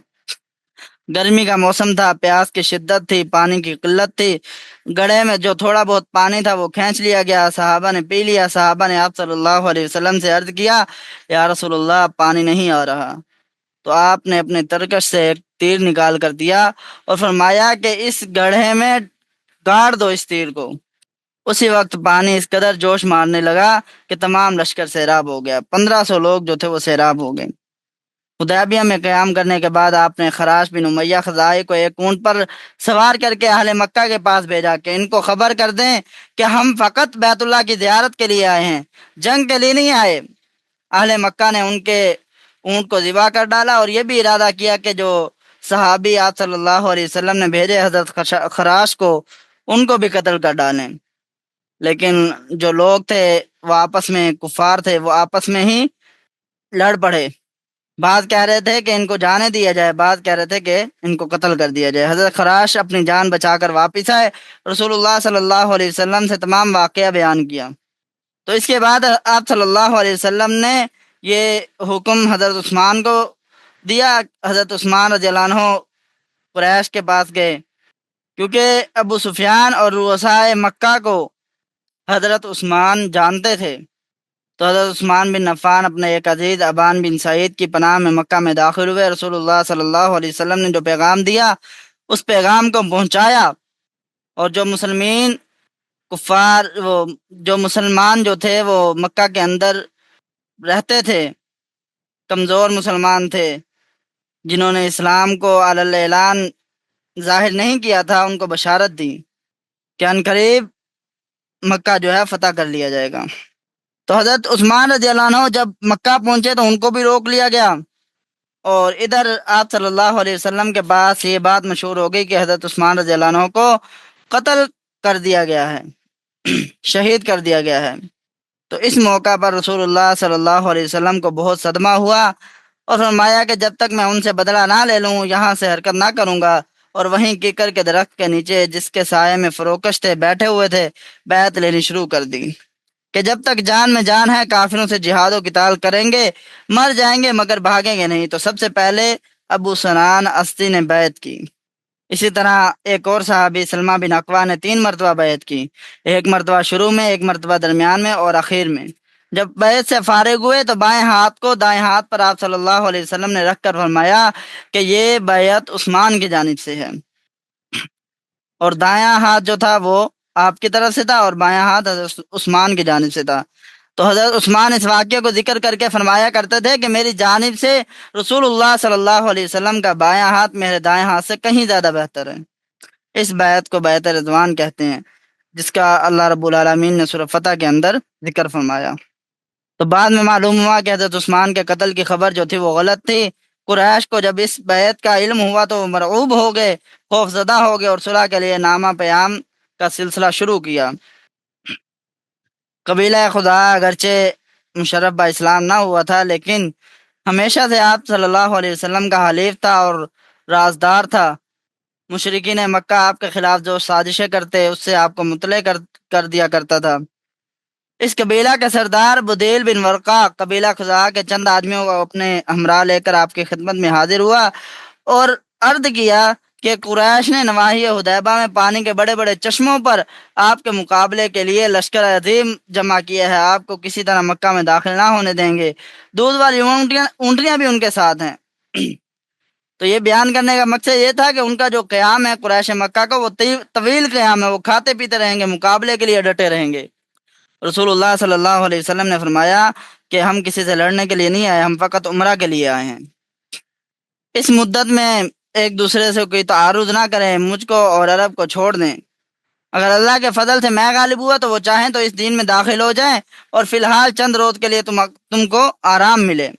گرمی کا موسم تھا، پیاس کی شدت تھی، پانی کی قلت تھی، گڑھے میں جو تھوڑا بہت پانی تھا وہ کھینچ لیا گیا، صحابہ نے پی لیا۔ صحابہ نے آپ صلی اللہ علیہ وسلم سے عرض کیا یا رسول اللہ پانی نہیں آ رہا، تو آپ نے اپنے ترکش سے ایک تیر نکال کر دیا اور فرمایا کہ اس گڑھے میں گاڑ دو اس تیر کو۔ اسی وقت پانی اس قدر جوش مارنے لگا کہ تمام لشکر سیراب ہو گیا، 1500 لوگ جو تھے وہ سیراب ہو گئے۔ حدیبیہ میں قیام کرنے کے بعد آپ نے خراش بن امیہ خزاعی کو ایک اونٹ پر سوار کر کے اہل مکہ کے پاس بھیجا کہ ان کو خبر کر دیں کہ ہم فقط بیت اللہ کی زیارت کے لیے آئے ہیں، جنگ کے لیے نہیں آئے۔ اہل مکہ نے ان کے اونٹ کو ذبح کر ڈالا اور یہ بھی ارادہ کیا کہ جو صحابی آپ صلی اللہ علیہ وسلم نے بھیجے حضرت خراش کو ان کو بھی قتل کر ڈالیں، لیکن جو لوگ تھے وہ آپس میں کفار تھے، وہ آپس میں ہی لڑ پڑے۔ بعض کہہ رہے تھے کہ ان کو جانے دیا جائے، بعض کہہ رہے تھے کہ ان کو قتل کر دیا جائے۔ حضرت خراش اپنی جان بچا کر واپس آئے، رسول اللہ صلی اللہ علیہ وسلم سے تمام واقعہ بیان کیا۔ تو اس کے بعد آپ صلی اللہ علیہ وسلم نے یہ حکم حضرت عثمان کو دیا۔ حضرت عثمان رضی اللہ عنہ قریش کے پاس گئے، کیونکہ ابو سفیان اور رؤسائے مکہ کو حضرت عثمان جانتے تھے۔ تو حضرت عثمان بن عفان اپنے ایک عزیز ابان بن سعید کی پناہ میں مکہ میں داخل ہوئے۔ رسول اللہ صلی اللہ علیہ وسلم نے جو پیغام دیا اس پیغام کو پہنچایا، اور جو مسلمان جو تھے وہ مکہ کے اندر رہتے تھے، کمزور مسلمان تھے جنہوں نے اسلام کو علی الاعلان ظاہر نہیں کیا تھا، ان کو بشارت دی کہ عنقریب مکہ جو ہے فتح کر لیا جائے گا۔ تو حضرت عثمان رضی اللہ عنہ جب مکہ پہنچے تو ان کو بھی روک لیا گیا، اور ادھر آپ صلی اللہ علیہ وسلم کے پاس یہ بات مشہور ہو گئی کہ حضرت عثمان رضی اللہ عنہ کو قتل کر دیا گیا ہے، شہید کر دیا گیا ہے۔ تو اس موقع پر رسول اللہ صلی اللہ علیہ وسلم کو بہت صدمہ ہوا اور فرمایا کہ جب تک میں ان سے بدلہ نہ لے لوں یہاں سے حرکت نہ کروں گا، اور وہیں کیکر کے درخت کے نیچے جس کے سائے میں فروکش تھے بیٹھے ہوئے تھے بیعت لینی شروع کر دی کہ جب تک جان میں جان ہے کافروں سے جہاد و قتال کریں گے، مر جائیں گے مگر بھاگیں گے نہیں۔ تو سب سے پہلے ابو سنان اسدی نے بیعت کی۔ اسی طرح ایک اور صحابی سلمہ بن اقوا نے 3 مرتبہ بیعت کی، ایک مرتبہ شروع میں، ایک مرتبہ درمیان میں اور اخیر میں۔ جب بیعت سے فارغ ہوئے تو بائیں ہاتھ کو دائیں ہاتھ پر آپ صلی اللہ علیہ وسلم نے رکھ کر فرمایا کہ یہ بیعت عثمان کی جانب سے ہے، اور دایاں ہاتھ جو تھا وہ آپ کی طرف سے تھا اور بایاں ہاتھ حضرت عثمان کی جانب سے تھا۔ تو حضرت عثمان اس واقعے کو ذکر کر کے فرمایا کرتے تھے کہ میری جانب سے رسول اللہ صلی اللہ علیہ وسلم کا بایاں ہاتھ میرے دائیں ہاتھ سے کہیں زیادہ بہتر ہے۔ اس بیعت کو بیعت رضوان کہتے ہیں، جس کا اللہ رب العالمین نے سورہ فتح کے اندر ذکر فرمایا۔ تو بعد میں معلوم ہوا کہ حضرت عثمان کے قتل کی خبر جو تھی وہ غلط تھی۔ قریش کو جب اس بیعت کا علم ہوا تو وہ مرعوب ہو گئے، خوف زدہ ہو گئے، اور صلح کے لیے نامہ پیام کا سلسلہ شروع کیا۔ قبیلہ خدا اگرچہ مشرف با اسلام نہ ہوا تھا، لیکن ہمیشہ سے آپ صلی اللہ علیہ وسلم کا حلیف تھا اور رازدار تھا۔ مشرکین مکہ آپ کے خلاف جو سازشیں کرتے اس سے آپ کو مطلع کر دیا کرتا تھا۔ اس قبیلہ کے سردار بدیل بن ورقا قبیلہ خزاعہ کے چند آدمیوں کو اپنے ہمراہ لے کر آپ کی خدمت میں حاضر ہوا اور عرض کیا کہ قریش نے نواحی حدیبہ میں پانی کے بڑے بڑے چشموں پر آپ کے مقابلے کے لیے لشکر عظیم جمع کیا ہے، آپ کو کسی طرح مکہ میں داخل نہ ہونے دیں گے، دودھ والی اونٹیاں بھی ان کے ساتھ ہیں۔ تو یہ بیان کرنے کا مقصد یہ تھا کہ ان کا جو قیام ہے قریش مکہ کا وہ طویل قیام ہے، وہ کھاتے پیتے رہیں گے، مقابلے کے لیے ڈٹے رہیں گے۔ رسول اللہ صلی اللہ علیہ وسلم نے فرمایا کہ ہم کسی سے لڑنے کے لیے نہیں آئے، ہم فقط عمرہ کے لیے آئے ہیں۔ اس مدت میں ایک دوسرے سے کوئی تعارض نہ کریں، مجھ کو اور عرب کو چھوڑ دیں۔ اگر اللہ کے فضل سے میں غالب ہوا تو وہ چاہیں تو اس دین میں داخل ہو جائیں اور فی الحال چند روز کے لیے تم کو آرام ملے۔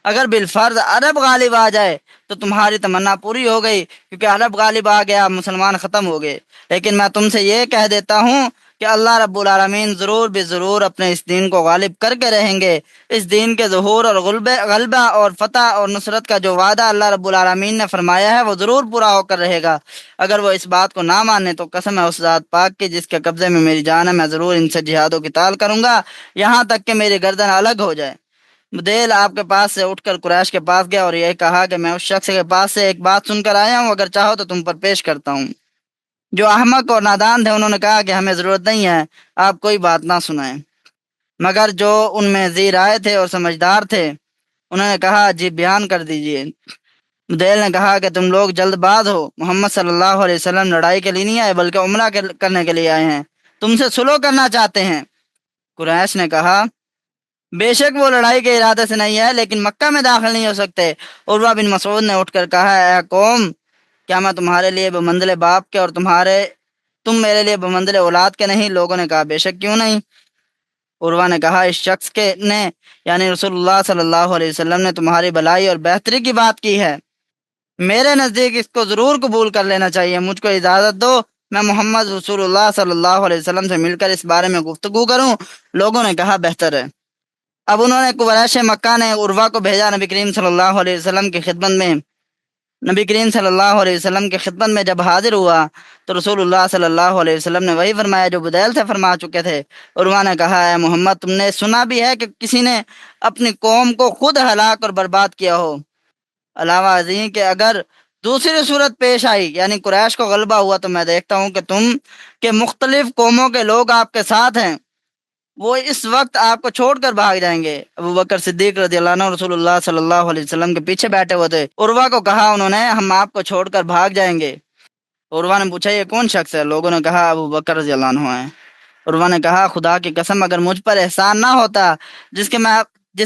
اگر بالفرض عرب غالب آ جائے تو تمہاری تمنا پوری ہو گئی، کیونکہ عرب غالب آ گیا، مسلمان ختم ہو گئے۔ لیکن میں تم سے یہ کہہ دیتا ہوں کہ اللہ رب العالمین ضرور بے ضرور اپنے اس دین کو غالب کر کے رہیں گے۔ اس دین کے ظہور اور غلبہ اور فتح اور نصرت کا جو وعدہ اللہ رب العالمین نے فرمایا ہے وہ ضرور پورا ہو کر رہے گا۔ اگر وہ اس بات کو نہ مانے تو قسم ہے اس ذات پاک کی جس کے قبضے میں میری جان ہے، میں ضرور ان سے جہاد و قتال کروں گا یہاں تک کہ میری گردن الگ ہو جائے۔ بدیل آپ کے پاس سے اٹھ کر قریش کے پاس گیا اور یہ کہا کہ میں اس شخص کے پاس سے ایک بات سن کر آیا ہوں، اگر چاہو تو تم پر پیش کرتا ہوں۔ جو احمق اور نادان تھے انہوں نے کہا کہ ہمیں ضرورت نہیں ہے، آپ کوئی بات نہ سنائیں۔ مگر جو ان میں ذی رائے تھے اور سمجھدار تھے انہوں نے کہا جی بیان کر دیجئے۔ بدیل نے کہا کہ تم لوگ جلد باز ہو، محمد صلی اللہ علیہ وسلم لڑائی کے لیے نہیں آئے بلکہ عمرہ کرنے کے لیے آئے ہیں، تم سے صلح کرنا چاہتے ہیں۔ قریش نے کہا بے شک وہ لڑائی کے ارادے سے نہیں ہے، لیکن مکہ میں داخل نہیں ہو سکتے۔ عروہ بن مسعود نے اٹھ کر کہا اے قوم، کیا میں تمہارے لیے بمنزل باپ کے اور تم میرے لیے بمنزل اولاد کے نہیں؟ لوگوں نے کہا بے شک کیوں نہیں۔ عروہ نے کہا اس شخص نے یعنی رسول اللہ صلی اللہ علیہ وسلم نے تمہاری بھلائی اور بہتری کی بات کی ہے، میرے نزدیک اس کو ضرور قبول کر لینا چاہیے۔ مجھ کو اجازت دو میں محمد رسول اللہ صلی اللہ علیہ وسلم سے مل کر اس بارے میں گفتگو کروں۔ لوگوں نے کہا بہتر ہے۔ اب انہوں نے قریش مکہ نے عروہ کو بھیجا نبی کریم صلی اللہ علیہ وسلم کی خدمت میں۔ نبی کریم صلی اللہ علیہ وسلم کی خدمت میں جب حاضر ہوا تو رسول اللہ صلی اللہ علیہ وسلم نے وہی فرمایا جو بدیل سے فرما چکے تھے۔ عروہ نے کہا اے محمد، تم نے سنا بھی ہے کہ کسی نے اپنی قوم کو خود ہلاک اور برباد کیا ہو؟ علاوہ ازیں کہ اگر دوسری صورت پیش آئی یعنی قریش کو غلبہ ہوا تو میں دیکھتا ہوں کہ تم کے مختلف قوموں کے لوگ آپ کے ساتھ ہیں، وہ اس وقت آپ کو چھوڑ کر بھاگ جائیں گے۔ ابو بکر صدیق رضی اللہ عنہ رسول اللہ صلی اللہ علیہ وسلم کے پیچھے بیٹھے ہوئے تھے۔ عروہ کو کہا انہوں نے ہم آپ کو چھوڑ کر بھاگ جائیں گے۔ عروہ نے پوچھا یہ کون شخص ہے؟ لوگوں نے کہا ابو بکر رضی اللہ عنہ ہیں۔ عروہ نے کہا خدا کی قسم اگر مجھ پر احسان نہ ہوتا جس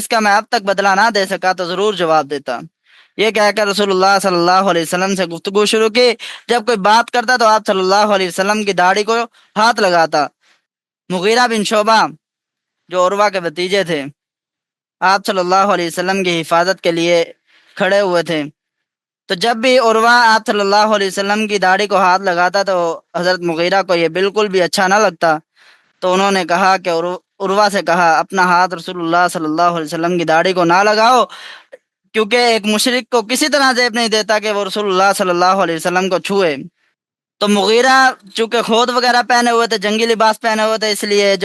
کا میں اب تک بدلہ نہ دے سکا تو ضرور جواب دیتا۔ یہ کہہ کر رسول اللہ صلی اللہ علیہ وسلم سے گفتگو شروع کی۔ جب کوئی بات کرتا تو آپ صلی اللہ علیہ وسلم کی داڑھی کو ہاتھ لگاتا۔ مغیرہ بن شعبہ جو عروہ کے بھتیجے تھے آپ صلی اللہ علیہ وسلم کی حفاظت کے لیے کھڑے ہوئے تھے، تو جب بھی عروہ آپ صلی اللہ علیہ وسلم کی داڑھی کو ہاتھ لگاتا تو حضرت مغیرہ کو یہ بالکل بھی اچھا نہ لگتا۔ تو انہوں نے کہا کہ عروہ سے کہا اپنا ہاتھ رسول اللہ صلی اللہ علیہ وسلم کی داڑھی کو نہ لگاؤ، کیونکہ ایک مشرک کو کسی طرح زیب نہیں دیتا کہ وہ رسول اللہ صلی اللہ علیہ وسلم کو چھوئے۔ تو مغیرہ چونکہ خود وغیرہ پہنے ہوئے تھے، جنگی لباس پہنے ہوئے تھے، اس لیے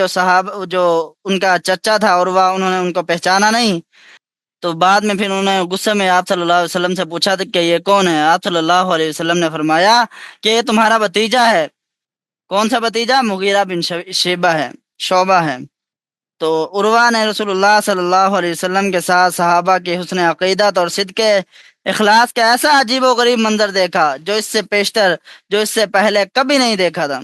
جو ان کا چچا تھا عروہ انہوں نے ان کو پہچانا نہیں۔ تو بعد میں پھر انہوں نے غصے میں آپ صلی اللہ علیہ وسلم سے پوچھا تھا کہ یہ کون ہے؟ آپ صلی اللہ علیہ وسلم نے فرمایا کہ یہ تمہارا بھتیجا ہے۔ کون سا بھتیجا؟ مغیرہ بن شعبہ ہے۔ تو عروہ نے رسول اللہ صلی اللہ علیہ وسلم کے ساتھ صحابہ کی حسن عقیدت اور صدق اخلاص کا ایسا عجیب و غریب منظر دیکھا جو اس سے پیشتر، جو اس سے پہلے کبھی نہیں دیکھا تھا،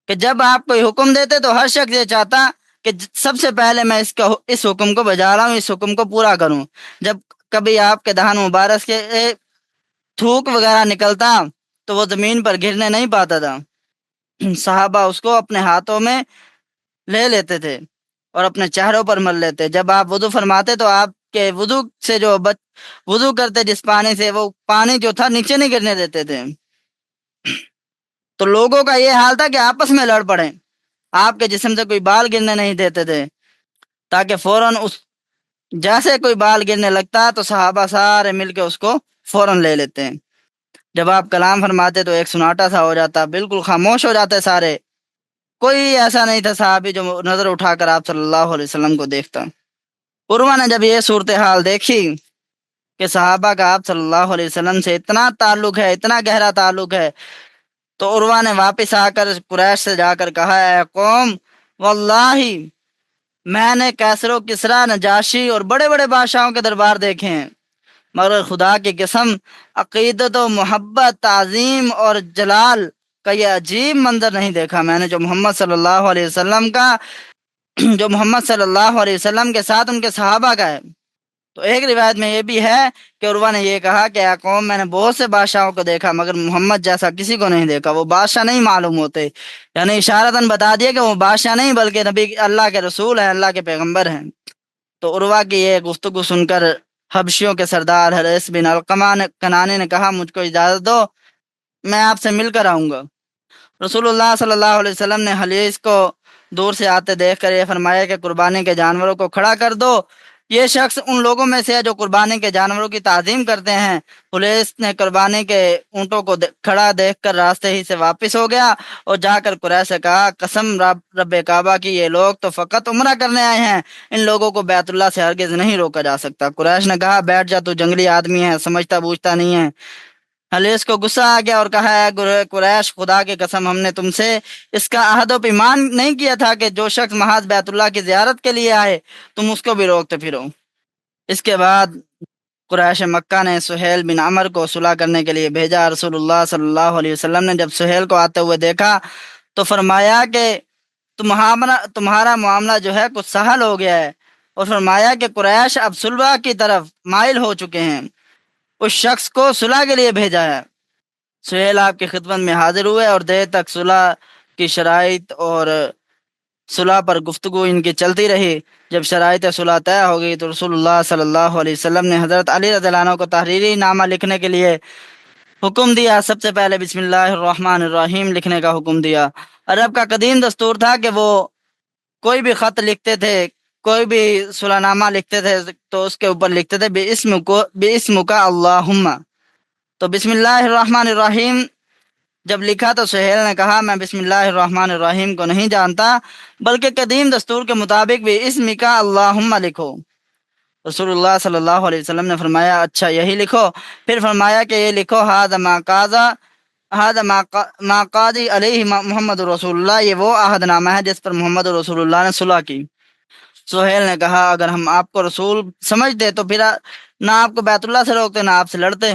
کہ جب آپ کوئی حکم دیتے تو ہر شخص یہ چاہتا کہ سب سے پہلے میں اس حکم کو بجا رہا ہوں، اس حکم کو پورا کروں۔ جب کبھی آپ کے دہن مبارک کے تھوک وغیرہ نکلتا تو وہ زمین پر گرنے نہیں پاتا تھا، صحابہ اس کو اپنے ہاتھوں میں لے لیتے تھے اور اپنے چہروں پر مل لیتے۔ جب آپ وضو فرماتے تو آپ کے وضو سے وضو کرتے جس پانی سے، وہ پانی جو تھا نیچے نہیں گرنے دیتے تھے۔ تو لوگوں کا یہ حال تھا کہ آپس میں لڑ پڑیں، آپ کے جسم سے کوئی بال گرنے نہیں دیتے تھے، تاکہ فوراً جیسے کوئی بال گرنے لگتا تو صحابہ سارے مل کے اس کو فوراً لے لیتے ہیں۔ جب آپ کلام فرماتے تو ایک سناٹا سا ہو جاتا، بالکل خاموش ہو جاتے سارے، کوئی ایسا نہیں تھا صحابی جو نظر اٹھا کر آپ صلی اللہ علیہ وسلم کو دیکھتا۔ عروہ نے جب یہ صورتحال دیکھی کہ صحابہ کا آپ صلی اللہ علیہ وسلم سے اتنا تعلق ہے، اتنا گہرا تعلق ہے، تو عروہ نے واپس آ کر قریش سے جا کر کہا، اے قوم، واللہ میں نے کیسر و کسریٰ، نجاشی اور بڑے بڑے بادشاہوں کے دربار دیکھے ہیں، مگر خدا کی قسم عقیدت و محبت، تعظیم اور جلال کا یہ عجیب منظر نہیں دیکھا میں نے، جو محمد صلی اللہ علیہ وسلم کے ساتھ ان کے صحابہ کا ہے۔ تو ایک روایت میں یہ بھی ہے کہ عروہ نے یہ کہا کہ اے قوم، میں نے بہت سے بادشاہوں کو دیکھا مگر محمد جیسا کسی کو نہیں دیکھا، وہ بادشاہ نہیں معلوم ہوتے، یعنی اشارتاً بتا دیا کہ وہ بادشاہ نہیں بلکہ نبی اللہ کے رسول ہیں، اللہ کے پیغمبر ہیں۔ تو عروہ کی یہ گفتگو سن کر حبشیوں کے سردار حریث بن علقمہ کنانی نے کہا، مجھ کو اجازت دو، میں آپ سے مل کر آؤں گا۔ رسول اللہ صلی اللہ علیہ وسلم نے حلیث کو دور سے آتے دیکھ کر یہ فرمایا کہ قربانی کے جانوروں کو کھڑا کر دو، یہ شخص ان لوگوں میں سے ہے جو قربانی کے جانوروں کی تعظیم کرتے ہیں۔ حلیث نے قربانی کے اونٹوں کو کھڑا دیکھ کر راستے ہی سے واپس ہو گیا اور جا کر قریش سے کہا، قسم رب کعبہ کی، یہ لوگ تو فقط عمرہ کرنے آئے ہیں، ان لوگوں کو بیت اللہ سے ہرگز نہیں روکا جا سکتا۔ قریش نے کہا، بیٹھ جا، تو جنگلی آدمی ہے، سمجھتا بوجھتا نہیں ہے۔ حلیث کو غصہ آ گیا اور کہا، اے قریش، خدا کی قسم ہم نے تم سے اس کا عہد و پیمان نہیں کیا تھا کہ جو شخص محض بیت اللہ کی زیارت کے لیے آئے تم اس کو بھی روکتے پھرو۔ اس کے بعد قریش مکہ نے سہیل بن عمر کو صلح کرنے کے لیے بھیجا۔ رسول اللہ صلی اللہ علیہ وسلم نے جب سہیل کو آتے ہوئے دیکھا تو فرمایا کہ تمہارا معاملہ جو ہے کچھ سہل ہو گیا ہے، اور فرمایا کہ قریش اب صلح کی طرف مائل ہو چکے ہیں، اس شخص کو صلح کے لیے بھیجا ہے۔ سہیل آپ کی خدمت میں حاضر ہوئے اور دیر تک صلح کی شرائط اور صلح پر گفتگو ان کی چلتی رہی۔ جب شرائط صلح طے ہو گئی تو رسول اللہ صلی اللہ علیہ وسلم نے حضرت علی رضی اللہ عنہ کو تحریری نامہ لکھنے کے لیے حکم دیا۔ سب سے پہلے بسم اللہ الرحمن الرحیم لکھنے کا حکم دیا۔ عرب کا قدیم دستور تھا کہ وہ کوئی بھی خط لکھتے تھے، کوئی بھی صلح نامہ لکھتے تھے تو اس کے اوپر لکھتے تھے بِاسْمُکَ اللہم۔ تو بسم اللہ الرحمن الرحیم جب لکھا تو سہیل نے کہا، میں بسم اللہ الرحمن الرحیم کو نہیں جانتا، بلکہ قدیم دستور کے مطابق بھی اسمک اللہم لکھو۔ رسول اللہ صلی اللہ علیہ وسلم نے فرمایا، اچھا یہی لکھو۔ پھر فرمایا کہ یہ لکھو، ما قاضی علیہ محمد رسول اللہ، یہ وہ عہد نامہ ہے جس پر محمد رسول اللہ نے صلح کی۔ سہیل نے کہا، اگر ہم آپ کو رسول سمجھتے تو پھر نہ آپ کو بیت اللہ سے روکتے نہ آپ سے لڑتے،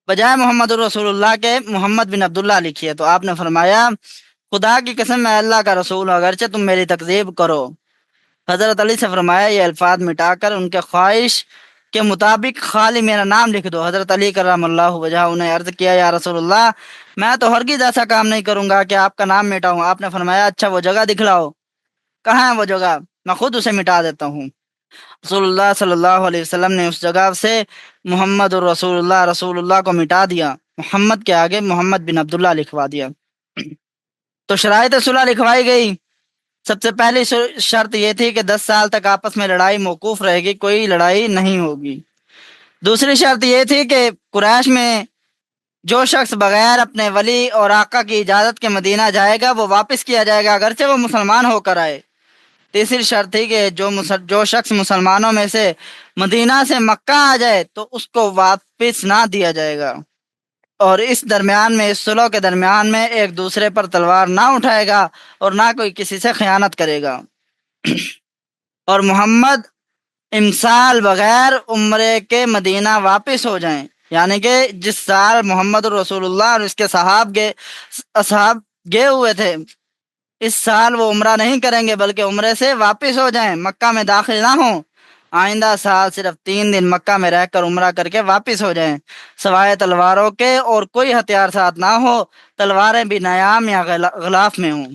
بجائے محمد رسول اللہ کے محمد بن عبداللہ لکھیے۔ تو آپ نے فرمایا، خدا کی قسم میں اللہ کا رسول ہوں، اگرچہ تم میری تکذیب کرو۔ حضرت علی سے فرمایا، یہ الفاظ مٹا کر ان کے خواہش کے مطابق خالی میرا نام لکھ دو۔ حضرت علی کرم اللہ وجہہ نے عرض کیا، یا رسول اللہ، میں تو ہرگز ایسا کام نہیں کروں گا کہ آپ کا نام مٹاؤں۔ آپ نے فرمایا، اچھا وہ جگہ دکھلاؤ، کہاں ہے وہ جگہ، میں خود اسے مٹا دیتا ہوں۔ رسول اللہ صلی اللہ علیہ وسلم نے اس جگہ سے محمد رسول اللہ کو مٹا دیا، محمد کے آگے محمد بن عبداللہ لکھوا دیا۔ تو شرائط صلح لکھوائی گئی۔ سب سے پہلی شرط یہ تھی کہ 10 سال تک آپس میں لڑائی موقوف رہے گی، کوئی لڑائی نہیں ہوگی۔ دوسری شرط یہ تھی کہ قریش میں جو شخص بغیر اپنے ولی اور آقا کی اجازت کے مدینہ جائے گا وہ واپس کیا جائے گا، اگرچہ وہ مسلمان ہو کر آئے۔ تیسری شرط تھی کہ جو شخص مسلمانوں میں سے مدینہ سے مکہ آ جائے تو اس کو واپس نہ دیا جائے گا۔ اور اس درمیان میں، اس صلح کے درمیان میں ایک دوسرے پر تلوار نہ اٹھائے گا اور نہ کوئی کسی سے خیانت کرے گا۔ اور محمد امسال بغیر عمرے کے مدینہ واپس ہو جائیں، یعنی کہ جس سال محمد رسول اللہ اور اس کے اصحاب گئے ہوئے تھے، اس سال وہ عمرہ نہیں کریں گے بلکہ عمرے سے واپس ہو جائیں، مکہ میں داخل نہ ہوں۔ آئندہ سال صرف 3 دن مکہ میں رہ کر عمرہ کر کے واپس ہو جائیں، سوائے تلواروں کے اور کوئی ہتھیار ساتھ نہ ہو، تلواریں بھی نیام یا غلاف میں ہوں۔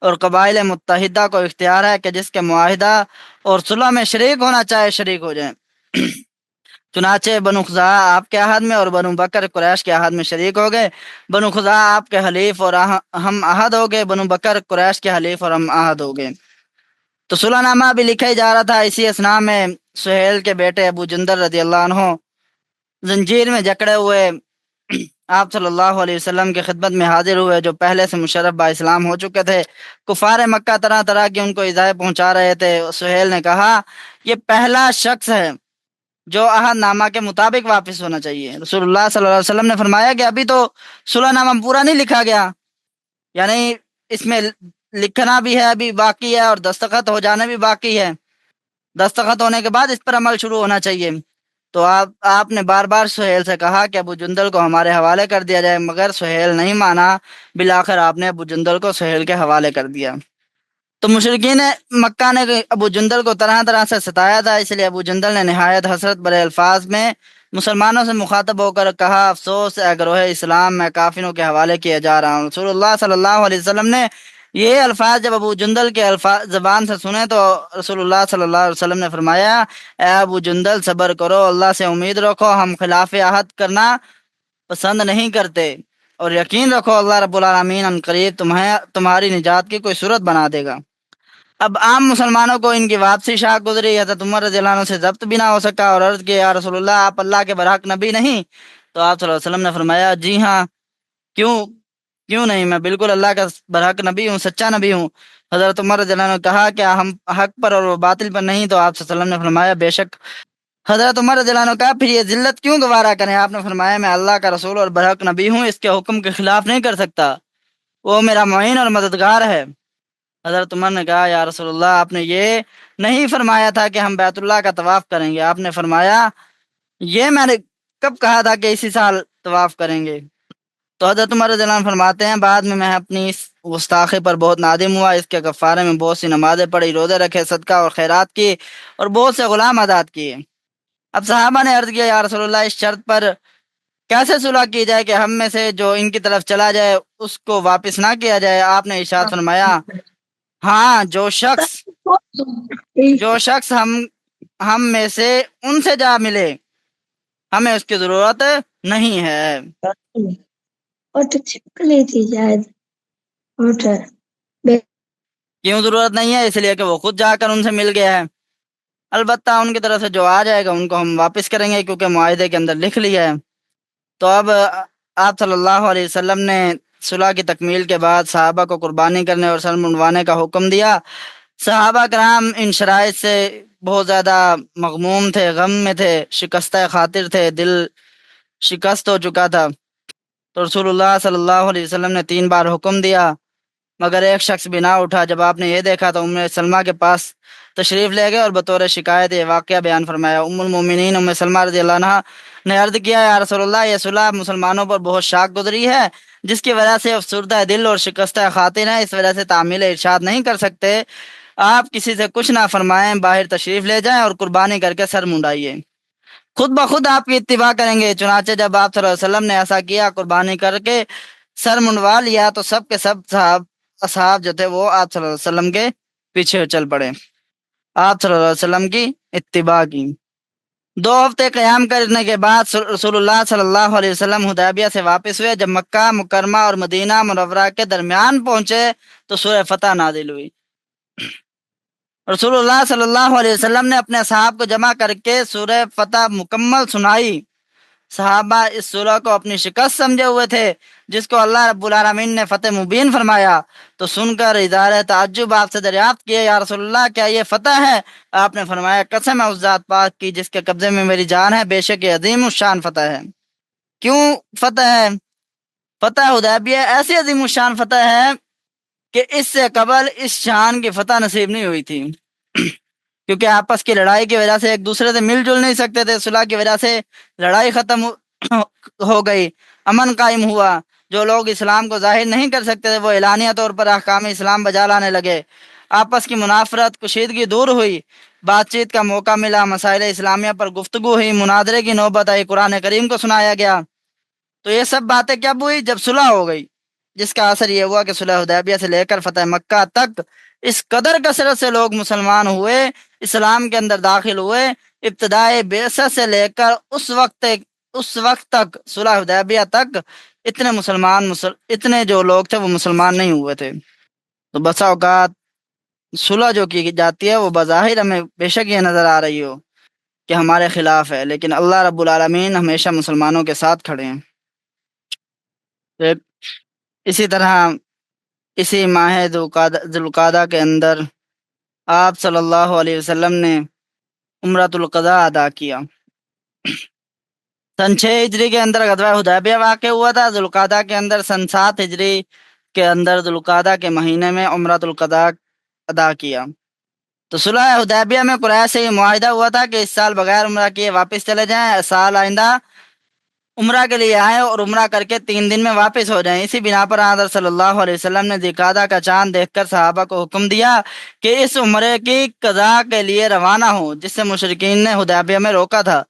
اور قبائل متحدہ کو اختیار ہے کہ جس کے معاہدہ اور صلح میں شریک ہونا چاہے شریک ہو جائیں۔ چنانچہ بنو خزاعہ آپ کے عہد میں اور بنو بکر قریش کے عہد میں شریک ہو گئے۔ بنو خزاعہ آپ کے حلیف اور ہم عہد ہو گئے، بنو بکر قریش کے حلیف اور ہم عہد ہو گئے۔ تو صلح نامہ بھی لکھا ہی جا رہا تھا۔ اسی اثناء میں سہیل کے بیٹے ابو جندل رضی اللہ عنہ زنجیر میں جکڑے ہوئے آپ صلی اللہ علیہ وسلم کی خدمت میں حاضر ہوئے، جو پہلے سے مشرف با اسلام ہو چکے تھے۔ کفار مکہ طرح طرح کی ان کو ایذائیں پہنچا رہے تھے۔ سہیل نے کہا یہ پہلا شخص ہے جو عہد نامہ کے مطابق واپس ہونا چاہیے۔ رسول اللہ صلی اللہ علیہ وسلم نے فرمایا کہ ابھی تو صلح نامہ پورا نہیں لکھا گیا، یعنی اس میں لکھنا بھی ہے ابھی باقی ہے اور دستخط ہو جانا بھی باقی ہے، دستخط ہونے کے بعد اس پر عمل شروع ہونا چاہیے۔ تو آپ نے بار بار سہیل سے کہا کہ ابو جندل کو ہمارے حوالے کر دیا جائے، مگر سہیل نہیں مانا۔ بالآخر آپ نے ابو جندل کو سہیل کے حوالے کر دیا۔ تو مشرکین مکہ نے ابو جندل کو طرح طرح سے ستایا تھا، اس لیے ابو جندل نے نہایت حسرت بھرے الفاظ میں مسلمانوں سے مخاطب ہو کر کہا، افسوس اے گروہ اسلام، میں کافروں کے حوالے کیا جا رہا ہوں۔ رسول اللہ صلی اللہ علیہ وسلم نے یہ الفاظ جب ابو جندل کے زبان سے سنے تو رسول اللہ صلی اللہ علیہ وسلم نے فرمایا، اے ابو جندل صبر کرو، اللہ سے امید رکھو، ہم خلاف عہد کرنا پسند نہیں کرتے، اور یقین رکھو اللہ رب العالمین ان قریب تمہاری نجات کی کوئی صورت بنا دے گا۔ اب عام مسلمانوں کو ان کی واپسی شاک گزری، حضرت عمر رضی اللہ عنہ سے ضبط بھی نہ ہو سکا اور عرض کیا، یا رسول اللہ آپ اللہ کے برحق نبی نہیں؟ تو آپ صلی اللہ علیہ وسلم نے فرمایا، جی ہاں، کیوں نہیں، میں بالکل اللہ کا برحق نبی ہوں، سچا نبی ہوں۔ حضرت عمر رضی اللہ عنہ نے کہا کہ ہم حق پر اور وہ باطل پر نہیں؟ تو آپ صلی اللہ علیہ وسلم نے فرمایا بے شک۔ حضرت عمر رضی اللہ عنہ نے کہا پھر یہ ذلت کیوں گوارا کریں؟ آپ نے فرمایا میں اللہ کا رسول اور برحق نبی ہوں، اس کے حکم کے خلاف نہیں کر سکتا، وہ میرا معین اور مددگار ہے۔ حضرت عمر نے کہا یا رسول اللہ آپ نے یہ نہیں فرمایا تھا کہ ہم بیت اللہ کا طواف کریں گے؟ آپ نے فرمایا یہ میں نے کب کہا تھا کہ اسی سال طواف کریں گے؟ تو حضرت عمر رضی اللہ عنہ فرماتے ہیں بعد میں اپنی اس گستاخی پر بہت نادم ہوا، اس کے کفارے میں بہت سی نمازیں پڑھی، روزے رکھے، صدقہ اور خیرات کی اور بہت سے غلام آزاد کیے۔ اب صحابہ نے عرض کیا یا رسول اللہ اس شرط پر کیسے صلح کی جائے کہ ہم میں سے جو ان کی طرف چلا جائے اس کو واپس نہ کیا جائے؟ آپ نے ارشاد فرمایا ہاں، جو شخص ہم میں سے ان سے جا ملے ہمیں اس کی ضرورت نہیں ہے۔ کیوں ضرورت نہیں ہے؟ اس لیے کہ وہ خود جا کر ان سے مل گیا ہے۔ البتہ ان کی طرف سے جو آ جائے گا ان کو ہم واپس کریں گے، کیونکہ معاہدے کے اندر لکھ لیا ہے۔ تو اب آپ صلی اللہ علیہ وسلم نے صلح کی تکمیل کے بعد صحابہ کو قربانی کرنے اور سر منڈوانے کا حکم دیا۔ صحابہ کرام ان شرائط سے بہت زیادہ مغموم تھے، غم میں تھے، شکستہ خاطر تھے، دل شکست ہو چکا تھا۔ تو رسول اللہ صلی اللہ علیہ وسلم نے 3 بار حکم دیا مگر ایک شخص بھی نہ اٹھا۔ جب آپ نے یہ دیکھا تو ام سلمہ کے پاس تشریف لے گئے اور بطور شکایت یہ واقعہ بیان فرمایا۔ ام المومنین ام سلمہ رضی اللہ عنہ نے عرض کیا یا رسول اللہ یہ صلح مسلمانوں پر بہت شاق گزری ہے، جس کی وجہ سے افسردہ دل اور شکستہ خاطر ہیں، اس وجہ سے تعمیل ارشاد نہیں کر سکتے۔ آپ کسی سے کچھ نہ فرمائیں، باہر تشریف لے جائیں اور قربانی کر کے سر منڈائیے، خود بخود آپ کی اتباع کریں گے۔ چنانچہ جب آپ صلی اللہ علیہ وسلم نے ایسا کیا، قربانی کر کے سر منڈوا لیا، تو سب کے سب اصحاب جو تھے وہ آپ صلی اللہ علیہ وسلم کے پیچھے چل پڑے، آپ صلی اللہ علیہ وسلم کی اتباع کی۔ 2 ہفتے قیام کرنے کے بعد رسول اللہ صلی اللہ علیہ وسلم حدیبیہ سے واپس ہوئے۔ جب مکہ مکرمہ اور مدینہ منورہ کے درمیان پہنچے تو سورہ فتح نازل ہوئی۔ رسول اللہ صلی اللہ علیہ وسلم نے اپنے اصحاب کو جمع کر کے سورہ فتح مکمل سنائی۔ صحابہ اس سورہ کو اپنی شکست سمجھے ہوئے تھے جس کو اللہ رب العالمین نے فتح مبین فرمایا، تو سن کر اظہار تعجب آپ سے دریافت کیے یا رسول اللہ کیا یہ فتح ہے؟ آپ نے فرمایا قسم ہے اس ذات پاک کی جس کے قبضے میں میری جان ہے، بے شک یہ عظیم الشان فتح ہے۔ کیوں فتح ہے؟ فتح حدیبیہ ایسی عظیم الشان فتح ہے کہ اس سے قبل اس شان کی فتح نصیب نہیں ہوئی تھی، کیونکہ آپس کی لڑائی کی وجہ سے ایک دوسرے سے مل جل نہیں سکتے تھے، صلح کی وجہ سے لڑائی ختم ہو گئی، امن قائم ہوا۔ جو لوگ اسلام کو ظاہر نہیں کر سکتے تھے وہ اعلانیہ طور پر احکام اسلام بجا لانے لگے، آپس کی منافرت کشیدگی دور ہوئی، بات چیت کا موقع ملا، مسائل اسلامیہ پر گفتگو ہوئی، مناظرے کی نوبت آئی، قرآن کریم کو سنایا گیا۔ تو یہ سب باتیں کب ہوئی؟ جب صلح ہو گئی، جس کا اثر یہ ہوا کہ صلح حدیبیہ سے لے کر فتح مکہ تک اس قدر کثرت سے لوگ مسلمان ہوئے، اسلام کے اندر داخل ہوئے، ابتدائے بعثت سے لے کر اس وقت تک صلح حدیبیہ تک اتنے جو لوگ تھے وہ مسلمان نہیں ہوئے تھے۔ تو بسا اوقات صلح جو کی جاتی ہے وہ بظاہر ہمیں بے شک یہ نظر آ رہی ہو کہ ہمارے خلاف ہے، لیکن اللہ رب العالمین ہمیشہ مسلمانوں کے ساتھ کھڑے ہیں۔ ایک اسی طرح اسی ماہ ذوالقعدہ کے اندر آپ صلی اللہ علیہ وسلم نے عمرۃ القضاء ادا کیا۔ سن 6 ہجری کے اندر غزوہ حدیبیہ واقع ہوا تھا، ذوالقعدہ کے اندر سن 7 ہجری کے اندر ذوالقعدہ کے مہینے میں عمرۃ القضاء ادا کیا۔ تو صلح حدیبیہ میں قریش سے یہ معاہدہ ہوا تھا کہ اس سال بغیر عمرہ کیے واپس چلے جائیں، سال آئندہ عمرہ کے لیے آئیں اور عمرہ کر کے 3 دن میں واپس ہو جائیں۔ اسی بنا پر حضرت صلی اللہ علیہ وسلم نے ذوالقعدہ کا چاند دیکھ کر صحابہ کو حکم دیا کہ اس عمرے کی قضاء کے لیے روانہ ہوں، جس سے مشرکین نے حدیبیہ میں روکا تھا،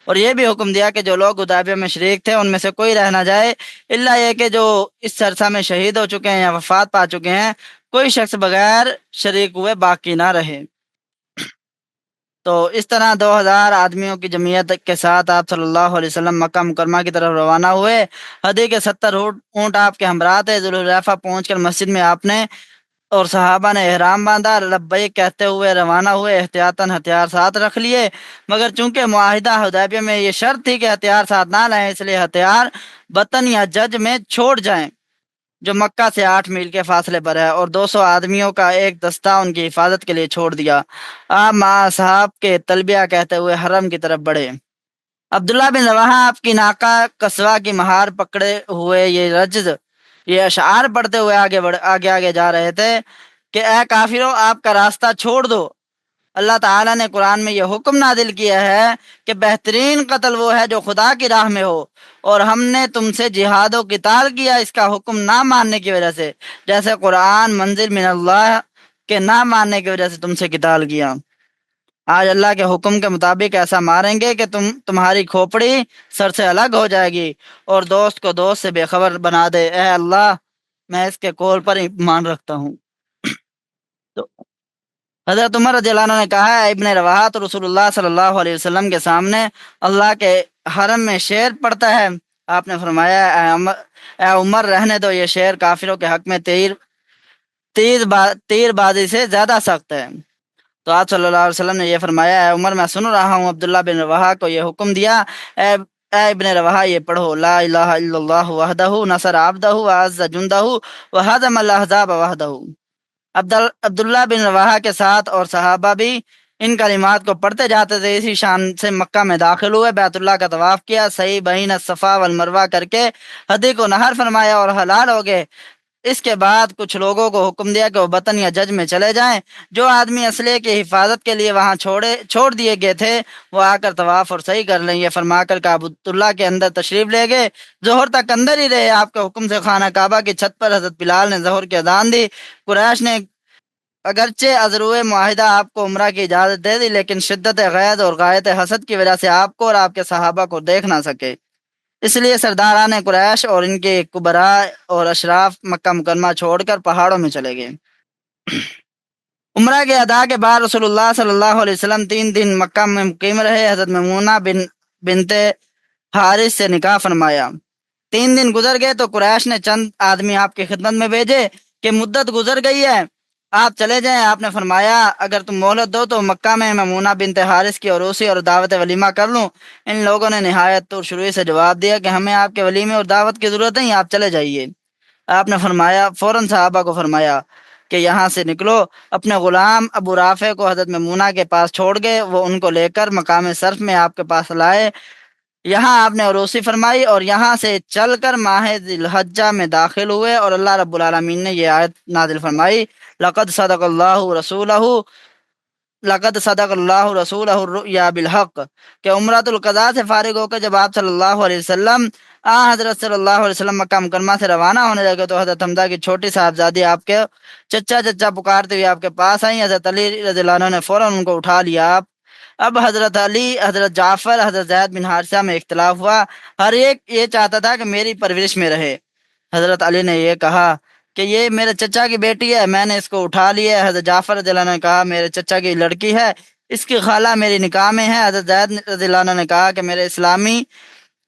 اور یہ بھی حکم دیا کہ جو لوگ حدیبیہ میں شریک تھے ان میں سے کوئی رہ نہ جائے، الا یہ کہ جو اس عرصہ میں شہید ہو چکے ہیں یا وفات پا چکے ہیں، کوئی شخص بغیر شریک ہوئے باقی نہ رہے۔ تو اس طرح 2000 آدمیوں کی جمعیت کے ساتھ آپ صلی اللہ علیہ وسلم مکہ مکرمہ کی طرف روانہ ہوئے۔ ہدی کے 70 اونٹ آپ کے ہمراہ تھے۔ ذوالحلیفہ پہنچ کر مسجد میں آپ نے اور صحابہ نے احرام باندھا، لبیک کہتے ہوئے روانہ ہوئے، احتیاطاً ہتھیار ساتھ رکھ لیے، مگر چونکہ معاہدہ حدیبیہ میں یہ شرط تھی کہ ہتھیار ساتھ نہ لائیں، اس لیے ہتھیار وطن یا جج میں چھوڑ جائیں، جو مکہ سے 8 میل کے فاصلے پر ہے، اور 200 آدمیوں کا ایک دستہ ان کی حفاظت کے لیے چھوڑ دیا۔ آپ مع اصحاب کے تلبیہ کہتے ہوئے حرم کی طرف بڑھے۔ عبداللہ بن رواحہ آپ کی ناقہ قصوہ کی مہار پکڑے ہوئے یہ اشعار پڑھتے ہوئے آگے آگے جا رہے تھے کہ اے کافرو، آپ کا راستہ چھوڑ دو، اللہ تعالیٰ نے قرآن میں یہ حکم نازل کیا ہے کہ بہترین قتل وہ ہے جو خدا کی راہ میں ہو، اور ہم نے تم سے جہاد و قتال کیا اس کا حکم نہ ماننے کی وجہ سے، جیسے قرآن منزل من اللہ کے نہ ماننے کی وجہ سے تم سے قتال کیا۔ آج اللہ کے حکم کے مطابق ایسا ماریں گے کہ تمہاری کھوپڑی سر سے الگ ہو جائے گی اور دوست کو دوست سے بے خبر بنا دے۔ اے اللہ، میں اس کے قول پر ایمان رکھتا ہوں۔ تو حضرت عمر رضی اللہ عنہ نے کہا ہے، ابن رواحہ تو رسول اللہ صلی اللہ علیہ وسلم کے سامنے اللہ کے حرم میں شعر پڑھتا ہے۔ آپ نے فرمایا، اے عمر رہنے دو، یہ شعر کافروں کے حق میں تیر بازی سے زیادہ سخت ہے۔ تو آپ صلی اللہ علیہ وسلم نے یہ فرمایا، اے عمر میں سن رہا ہوں۔ عبداللہ بن رواحہ کو یہ حکم دیا، اے ابن رواحہ یہ پڑھو، لا الہ الا اللہ وحدہ نصر عبدہ وعز جندہ وہزم الاحزاب وحدہ۔ عبداللہ بن رواحہ کے ساتھ اور صحابہ بھی ان کلمات کو پڑھتے جاتے تھے۔ اسی شان سے مکہ میں داخل ہوئے، بیت اللہ کا طواف کیا، سعی بین الصفا والمروہ کر کے ہدی کو نحر فرمایا اور حلال ہو گئے۔ اس کے بعد کچھ لوگوں کو حکم دیا کہ وہ وطن یا جج میں چلے جائیں۔ جو آدمی اسلحے کی حفاظت کے لیے وہاں چھوڑ دیے گئے تھے وہ آ کر طواف اور صحیح کر لیں۔ یہ فرما کر کعبۃ اللہ کے اندر تشریف لے گئے، ظہر تک اندر ہی رہے۔ آپ کے حکم سے خانہ کعبہ کی چھت پر حضرت بلال نے ظہر کی اذان دی۔ قریش نے اگرچہ ازروئے معاہدہ آپ کو عمرہ کی اجازت دے دی، لیکن شدت غیظ اور غایت حسد کی وجہ سے آپ کو اور آپ کے صحابہ کو دیکھ نہ سکے، اس لیے سرداران قریش اور ان کے کبراء اور اشراف مکہ مکرمہ چھوڑ کر پہاڑوں میں چلے گئے۔ عمرہ کے ادا کے بعد رسول اللہ صلی اللہ علیہ وسلم 3 دن مکہ میں مقیم رہے۔ حضرت میمونہ بنت حارث سے نکاح فرمایا۔ 3 دن گزر گئے تو قریش نے چند آدمی آپ کی خدمت میں بھیجے کہ مدت گزر گئی ہے، آپ چلے جائیں۔ آپ نے فرمایا، اگر تم مہلت دو تو مکہ میں میمونہ بنت حارث کی عروسی اور دعوت ولیمہ کر لوں۔ ان لوگوں نے نہایت شروع سے جواب دیا کہ ہمیں آپ کے ولیمے اور دعوت کی ضرورت نہیں، آپ چلے جائیے۔ آپ نے فرمایا، فوراً صحابہ کو فرمایا کہ یہاں سے نکلو۔ اپنے غلام ابو رافع کو حضرت میمونہ کے پاس چھوڑ گئے، وہ ان کو لے کر مقام صرف میں آپ کے پاس لائے۔ یہاں آپ نے عروسی فرمائی اور یہاں سے چل کر ماہ ذی الحجہ میں داخل ہوئے، اور اللہ رب العالمین نے یہ آیت نازل فرمائی، لقد صدق اللہ رسولہ الرؤیا بالحق، کہ عمرۃ القضاء سے فارغ ہو کر جب آپ صلی اللہ علیہ وسلم حضرت صلی اللہ علیہ وسلم مکہ مکرمہ سے روانہ ہونے لگے تو حضرت حمزہ کی چھوٹی صاحبزادی آپ کے چچا چچا پکارتے ہوئے آپ کے پاس آئیں۔ حضرت علی رضی اللہ عنہ نے فوراً ان کو اٹھا لیا۔ اب حضرت علی، حضرت جعفر، حضرت زید بن حارثہ میں اختلاف ہوا، ہر ایک یہ چاہتا تھا کہ میری پرورش میں رہے۔ حضرت علی نے یہ کہا کہ یہ میرے چچا کی بیٹی ہے، میں نے اس کو اٹھا لیا ہے۔ حضرت جعفر رضی اللہ عنہ نے کہا میرے چچا کی لڑکی ہے، اس کی خالہ میری نکاح میں ہے۔ حضرت زید رضی اللہ عنہ نے کہا کہ میرے اسلامی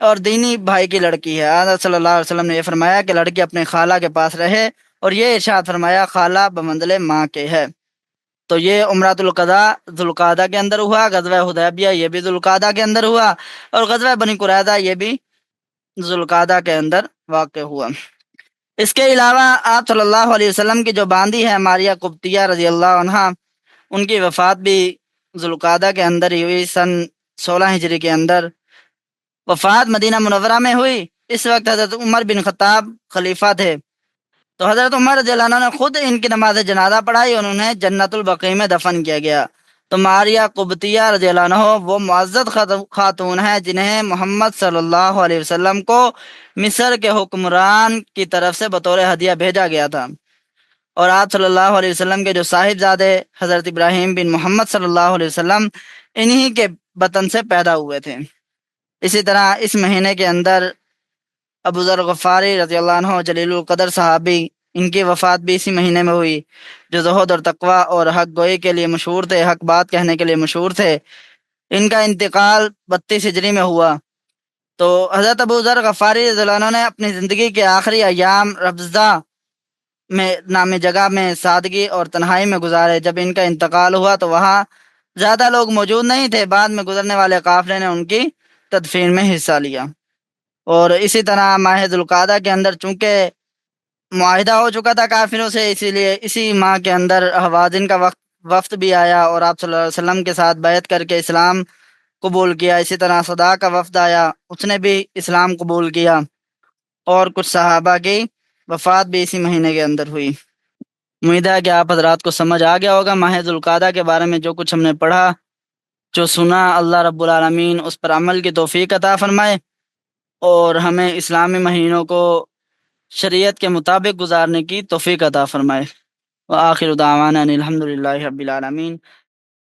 اور دینی بھائی کی لڑکی ہے۔ حضرت صلی اللہ علیہ وسلم نے یہ فرمایا کہ لڑکی اپنے خالہ کے پاس رہے، اور یہ ارشاد فرمایا خالہ بمنزل ماں کے ہے۔ تو یہ عمرۃ القضاء ذوالقعدہ کے اندر ہوا، غزوہ حدیبیہ یہ بھی ذوالقعدہ کے اندر ہوا، اور غزوہ بنی قریظہ یہ بھی ذوالقعدہ کے اندر واقع ہوا۔ اس کے علاوہ آپ صلی اللہ علیہ وسلم کی جو باندی ہے ماریہ قبطیہ رضی اللہ عنہا، ان کی وفات بھی ذوالقعدہ کے اندر ہی ہوئی، سن 16 ہجری کے اندر وفات مدینہ منورہ میں ہوئی۔ اس وقت حضرت عمر بن خطاب خلیفہ تھے، تو حضرت عمر رضی اللہ عنہ نے خود ان کی نماز جنازہ پڑھائی، اور انہیں جنت البقیع میں دفن کیا گیا۔ تو ماریہ قبطیہ رضی اللہ عنہ وہ معزز خاتون ہیں جنہیں محمد صلی اللہ علیہ وسلم کو مصر کے حکمران کی طرف سے بطور ہدیہ بھیجا گیا تھا، اور آپ صلی اللہ علیہ وسلم کے جو صاحبزادے حضرت ابراہیم بن محمد صلی اللہ علیہ وسلم انہی کے بطن سے پیدا ہوئے تھے۔ اسی طرح اس مہینے کے اندر ابو ذر غفاری رضی اللہ عنہ جلیل القدر صحابی، ان کی وفات بھی اسی مہینے میں ہوئی، جو زہد اور تقوی اور حق گوئی کے لیے مشہور تھے، حق بات کہنے کے لیے مشہور تھے۔ ان کا انتقال 32 ہجری میں ہوا۔ تو حضرت ابو ذر غفاری رضی اللہ عنہ نے اپنی زندگی کے آخری ایام ربضہ میں نامی جگہ میں سادگی اور تنہائی میں گزارے۔ جب ان کا انتقال ہوا تو وہاں زیادہ لوگ موجود نہیں تھے، بعد میں گزرنے والے قافلے نے ان کی تدفین میں حصہ لیا۔ اور اسی طرح ماہ ذوالقعدہ کے اندر چونکہ معاہدہ ہو چکا تھا کافروں سے، اسی لیے اسی ماہ کے اندر حوازن کا وفد بھی آیا اور آپ صلی اللہ علیہ وسلم کے ساتھ بیعت کر کے اسلام قبول کیا۔ اسی طرح صدا کا وفد آیا، اس نے بھی اسلام قبول کیا، اور کچھ صحابہ کی وفات بھی اسی مہینے کے اندر ہوئی۔ امید ہے کہ آپ حضرات کو سمجھ آ گیا ہوگا ماہ ذوالقعدہ کے بارے میں جو کچھ ہم نے پڑھا، جو سنا، اللہ رب العالمین اس پر عمل کی توفیق عطا فرمائے، اور ہمیں اسلامی مہینوں کو شریعت کے مطابق گزارنے کی توفیق عطا فرمائے۔ وآخر دعوانا ان الحمد للہ رب العالمین۔